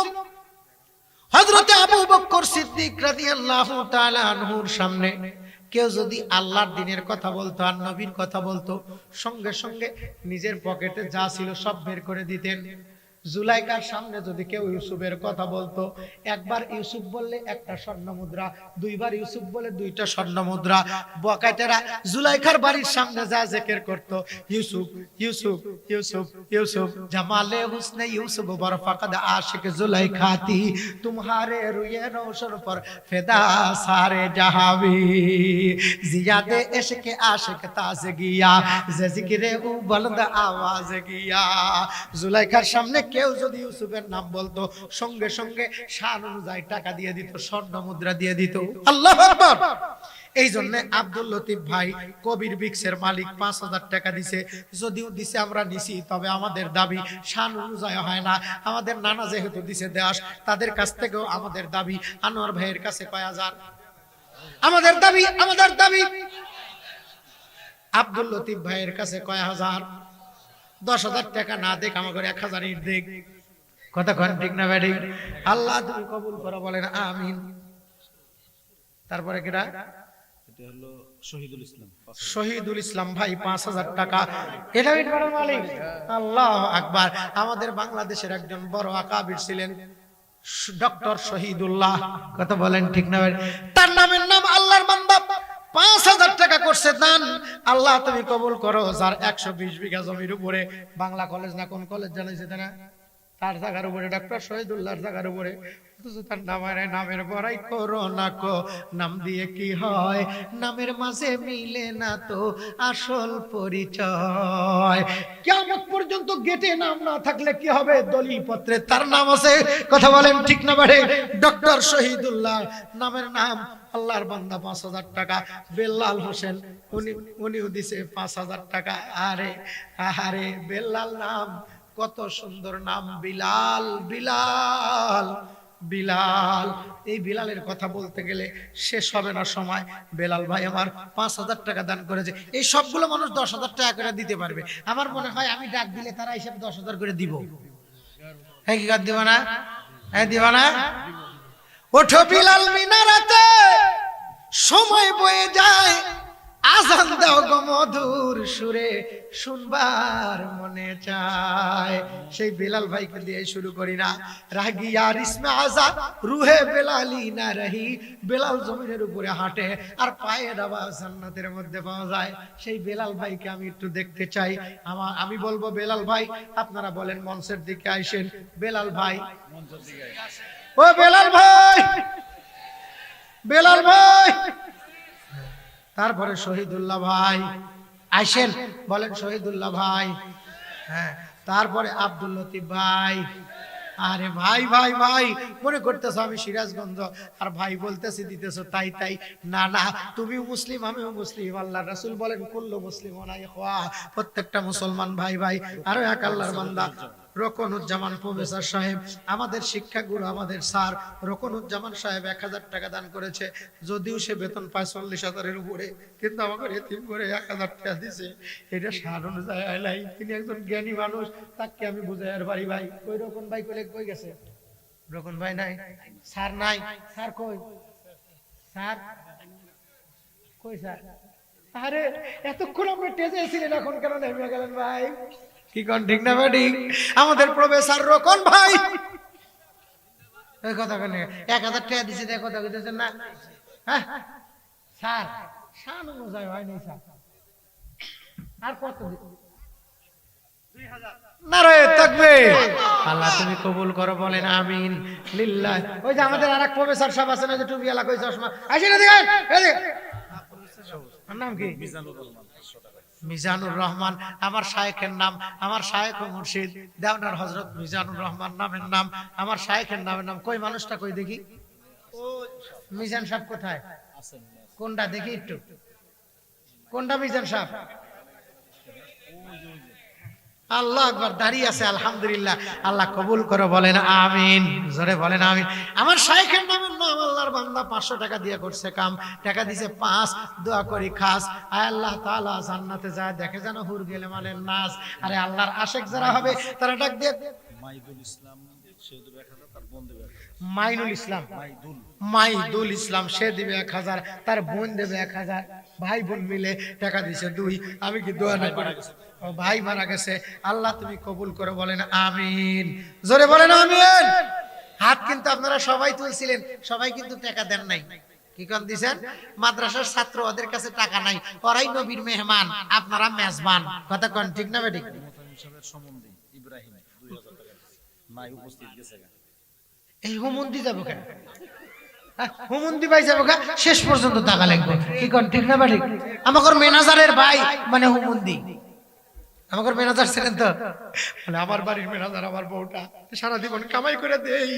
হযরতে আবু বকর সিদ্দিক রাদিয়াল্লাহু তাআলা আনহুর সামনে কেউ যদি আল্লাহর দ্বীনের কথা বলতো আর নবীর কথা বলতো, সঙ্গে সঙ্গে নিজের পকেটে যা ছিল সব বের করে দিতেন। জুলাইখার সামনে যদি কেউ ইউসুফের কথা বলতো, একবার ইউসুফ বললে একটা স্বর্ণ মুদ্রা, দুইবার ইউসুফ বলে 2টা স্বর্ণ মুদ্রা। বকাইতেরা জুলাইখার বাড়ির সামনে যা জিকির করত, ইউসুফ ইউসুফ ইউসুফ ইউসুফ, জামালে হুসনে ইউসুফ বরফাকদ আশিক জুলাইখাতি, तुम्हारे रुए रोशन पर फिदा सारे जहावी, जियादे इश्क आशिक ताज़गिया जिक्रे उ बुलंद आवाज किया। জুলাইখার সামনে কেউ যদি ইউসুফের নাম বলতো, সঙ্গে সঙ্গে শান অনুযায়ী টাকা দিয়ে দিত, স্বর্ণ মুদ্রা দিয়ে দিত। আল্লাহু আকবার। এই জন্য আব্দুল লতিফ ভাই কবির বিক্সের মালিক 5000 টাকা দিছে। যদিও দিছে আমরা নিছি, তবে আমাদের দাবি শান অনুযায়ী হয় না। আমাদের নানা যেহেতু দিছে দেশ, তাদের কাছ থেকেও আমাদের দাবি। আনোয়ার ভাইয়ের কাছে কয় হাজার? আমাদের দাবি, আমাদের দাবি। আব্দুল লতিফ ভাইয়ের কাছে কয় হাজার? 10,000 টাকা না দেখ, আমাকে 1000 ইট দেখ। কথা কন ঠিক না বেটি? আল্লাহ তুমি কবুল করো, বলেন আমিন। তারপরে কেডা? এটা হলো শহীদুল ইসলাম। শহীদুল ইসলাম ভাই 5000 টাকা। এটা ইট ভাড়ার মালিক। আল্লাহু আকবার। আমাদের বাংলাদেশের একজন বড় আকাবির ছিলেন ডক্টর শহীদুল্লাহ। কথা বলেন ঠিক না বেটি? তার নামের নাম আল্লাহর বান্দা। 5000 টাকা করছে দান। আল্লাহ তুমি কবুল করো। যার 120 বিঘা জমির উপরে বাংলা কলেজ না কোন কলেজ জানাইছে না, তার জায়গার উপরে ডক্টর শহীদুল্লাহর জায়গার উপরে তার নামের বড়াই করো না কো, নাম দিয়ে কি হয়, নামের মাঝে মিলে না তো আসল পরিচয়। কিয়ামত পর্যন্ত গেটে নাম না থাকলে কি হবে? দলিল পত্রে তার নাম আছে। কথা বলেন ঠিক না বাড়ে? ডক্টর শহীদুল্লাহ নামের নাম। আল্লাহর বান্দা 5000 টাকা। বেল্লাল হোসেন উনিও দিছে 5000 টাকা। আরে আরে বেল্লাল নাম কত সুন্দর নাম, বিলাল বিলাল বিলাল। এই বিলালের কথা বলতে গেলে শেষ হবে না সময়। বেলাল ভাই আমার 5000 টাকা দান করেছে। এই সবগুলো মানুষ 10,000 টাকা করে দিতে পারবে। আমার মনে হয় আমি ডাক দিলে তারা হিসাবে 10,000 করে দিব। হ্যাঁ কি কাজ দিব না? হ্যাঁ দিব না? ওঠো বিলাল মিনারাতে, সময় বয়ে যায়, আজান দাও গো মধুর সুরে, শুনবার মনে চায়। সেই বেলাল ভাইকে দিয়ে শুরু করি না। রাগি আর ইসমে আজাদ রুহে বেলালি না রহি। বেলাল জমিনের উপরে হাঁটে আর পায়ের আওয়াজ জান্নাতের মধ্যে পাওয়া যায়। সেই বেলাল ভাইকে আমি একটু দেখতে চাই। আমি বলবো বেলাল ভাই, আপনারা বলেন মঞ্চের দিকে আইসেন। বেলাল ভাই মঞ্চের দিকে আসেন। ও বেলাল ভাই, বেলাল ভাই। তারপরে শহীদুল্লাহ ভাই আইসেন, বলেন শহীদুল্লাহ ভাই। হ্যাঁ, তারপরে আব্দুল লতিফ ভাই। আরে ভাই ভাই ভাই মনে করতেছো আমি সিরাজগঞ্জ আর ভাই বলতেছি দিতেছো তাই তাই। না না, তুমিও মুসলিম আমিও মুসলিম। আল্লাহর রাসূল বলেন কুল্লু মুসলিমুন ইখওয়া, প্রত্যেকটা মুসলমান ভাই ভাই। আরো এক আল্লাহর বান্দা রকনুজ্জামান প্রফেসর সাহেব, আমাদের শিক্ষাগুরু, আমাদের স্যার রকনুজ্জামান সাহেব 1000 টাকা দান করেছে। যদিও সে বেতন পায় 40,000-এর উপরে, কিন্তু আমাকে এতিম করে 1000 টাকা দিছে। এটা সার অনুযায়ী আইলাই। তিনি একজন জ্ঞানী মানুষ, তাকে আমি বুঝাই আর বাড়ি ভাই কই রকন ভাই কই গেছে? রকন ভাই নাই, স্যার নাই। স্যার কই? স্যার কই? স্যার আরে এতক্ষণ আপনি টেজে ছিলেন, এখন কেন নেমে গেলেন ভাই? কি কোন ঠিক না ভাই? আমাদের প্রফেসর রকন ভাই এই কথা কেন 1000 টাকা দিছে, দেখ কথা কইতেছেন না? হ্যাঁ স্যার, শান অনুযায়ী হয় নাই স্যার। আর কত দিন? 2000। নারায়ে তাকবীর। আল্লাহ তুমি কবুল করো, বলেন আমিন। লিল্লাহ। ওই যে আমাদের আরেক প্রফেসর সাহেব আছেন, ওই যে টুপিওয়ালা, কই চশমা, আসেন এদিকে। নাম কি? মিজানুর রহমান। আমার শায়েখের নাম, আমার শায়েখ ও মুর্শিদ দেওনার হযরত মিজানুর রহমান নামের নাম, আমার শায়েখের নামের নাম। কই মানুষটা কই দেখি? মিজান সাহেব কোথায়? কোনটা দেখি একটু, কোনটা মিজান সাহেব? আল্লাহ আকবার, দাঁড়িয়ে আছে। আলহামদুলিল্লাহ, আল্লাহ কবুল করো, বলেন আমিন। জোরে বলেন আমিন। আমার শাইখের নামের নাম, আল্লাহর বান্দা 500 টাকা দিয়ে করছে কাম, টাকা দিছে 5। দোয়া করি খাস, আয় আল্লাহ তাআলা জান্নাতে যায় দেখে যেন হুর গেলে মানে নাস। আরে আল্লাহর আশিক যারা হবে তারা ডাক দিয়ে মাইদুল ইসলাম, সে দেবে 1000, তার বোন দেবে 1000। মাইনুল ইসলাম, মাইদুল ইসলাম, সে দিবে 1000, তার বোন দেবে 1000। ভাই বোন মিলে টাকা দিছে 2। আমি কি দোয়া না করি? ও ভাই মারা গেছে, আল্লাহ তুমি কবুল করে, বলেন আমিন। জোরে বলেন আমিন। হাত কিন্তু আপনারা সবাই তুলছিলেন, সবাই কিন্তু টাকা দেন নাই। কি কোন দিবেন? মাদ্রাসার ছাত্র, ওদের কাছে টাকা নাই, ওরাই নবীর মেহমান, আপনারা মেজবান। কথা কোন ঠিক না বেঠিক? সাহেবের সম্বন্ধে ইব্রাহিম 2000 টাকা নাই, উপস্থিত গেছে। এই হুমন্দি যাব কেন? হুমন্দি ভাই যাব কেন? শেষ পর্যন্ত টাকা লাগবে। কি কোন ঠিক না বেঠিক? আমাদের ম্যানেজারের ভাই মানে হুমন্দি। আমাদের ম্যানেজার ছিলেন তো, মানে আমার বাড়ির ম্যানেজার, আমার বউটা সারা জীবন কামাই করে দেই,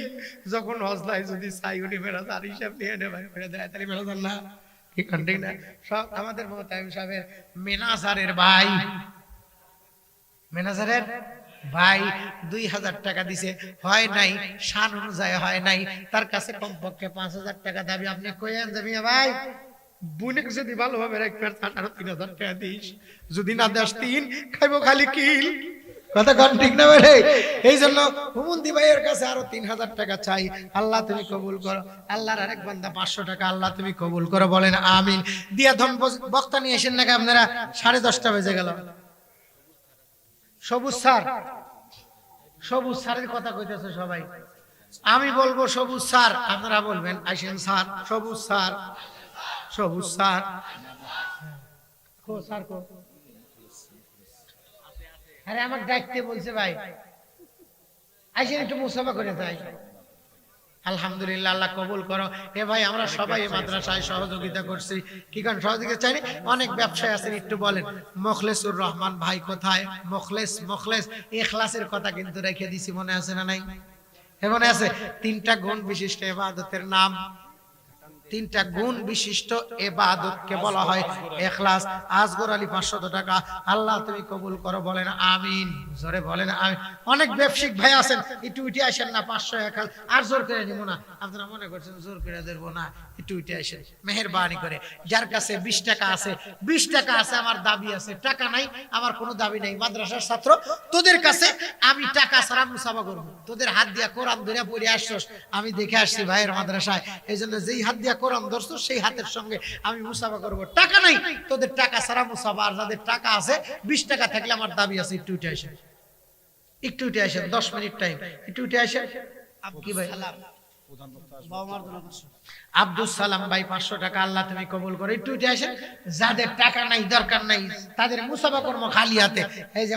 যখন হজলাই যদি চাই উনি ম্যানেজার হিসাব নিয়ে নেবে করে দেয়, তাহলে ম্যানেজার না? কি ঠিক না? সব আমাদের মোহতামিম সাহেবের ম্যানেজারের ভাই, ম্যানেজারের ভাই 2000 টাকা দিছে, হয় নাই, শান অনুযায়ী হয় নাই, তার কাছে কমপক্ষে 5000 টাকা দাবি। আপনি কই আন যাবি ভাই? বুনে যদি ভালোভাবে রাখবেন 3000 টাকা দিস, যদি না দেস 3 খাইবো খালি কিল। কথা কোন ঠিক না রে? এই জন্য হুমন্দি ভাইয়ের কাছে আরো 3000 টাকা চাই। আল্লাহ তুমি কবুল করো। আল্লাহর আরেক বান্দা 500 টাকা, আল্লাহ তুমি কবুল করো, বলেন আমিন। দিয়া ধন বক্তা নিয়ে এসেন নাকি আপনারা? 10:30 বেজে গেল। সবুজ স্যার, সবুজ স্যারের কথা কইতেছে সবাই, আমি বলবো সবুজ স্যার, আপনারা বলবেন আসেন স্যার। সবুজ স্যার, সবুজ স্যার, কো স্যার কো? আরে আমাকে ডাকতে বলছে ভাই, আইসেন একটু মুসাফা করে যাই। আলহামদুলিল্লাহ, আল্লাহ কবুল করো। এ ভাই আমরা সবাই এই মাদ্রাসায় সহযোগিতা করছি। কি কারণ সহযোগিতা চাইনি? অনেক ব্যবসায়ী আছেন, একটু বলেন। মুখলেসুর রহমান ভাই কোথায়? মুখলেস, মুখলেস ইখলাসের কথা কিন্তু রেখে দিছি, মনে আছে না নাই? মনে আছে? 3টা গুণ বিশিষ্ট ইবাদতের নাম, 3টা গুণ বিশিষ্ট ইবাদতকে বলা হয় ইখলাস। আজগর আলী 500 টাকা, আল্লাহ তুমি কবুল করো, বলেন আমিন। জোরে বলেন আমিন। অনেক ব্যবসায়িক ভাই আছেন, একটু উঠে আসেন না, 500 1 আর জোর করে দিব না। আপনারা মনে করছেন জোর করে দেব না, একটু উঠে আসেন মেহেরবানি করে। যার কাছে 20 টাকা আছে, 20 টাকা আছে, আমার দাবি আছে। টাকা নাই, আমার কোনো দাবি নাই। মাদ্রাসার ছাত্র, তোদের কাছে আমি টাকা ছাড়া মুসাফা করব। তোদের হাত দিয়া কোরআন ধরে পড়ে আসছস, আমি দেখে আসছি ভাইয়ের মাদ্রাসায়, এই জন্য যেই হাত দিয়া কোরআন ধরছো সেই হাতের সঙ্গে আমি মুসাফা করব। টাকা নাই, তোদের টাকা ছাড়া মুসাফা। আর যাদের টাকা আছে, 20 টাকা থাকলে আমার দাবি আছে, একটু উঠে আসেন, একটু উঠে আসেন, 10 মিনিট টাইম, একটু উঠে আসেন। কি ভাই? আব্দুল সালাম ভাই 500 টাকা, আল্লাহ তুমি কবুল করো, একটু উঠে আসেন। যাদের টাকা নাই, দরকার নাই, তাদের মুসাফা কর্ম খালি হাতে। এই যে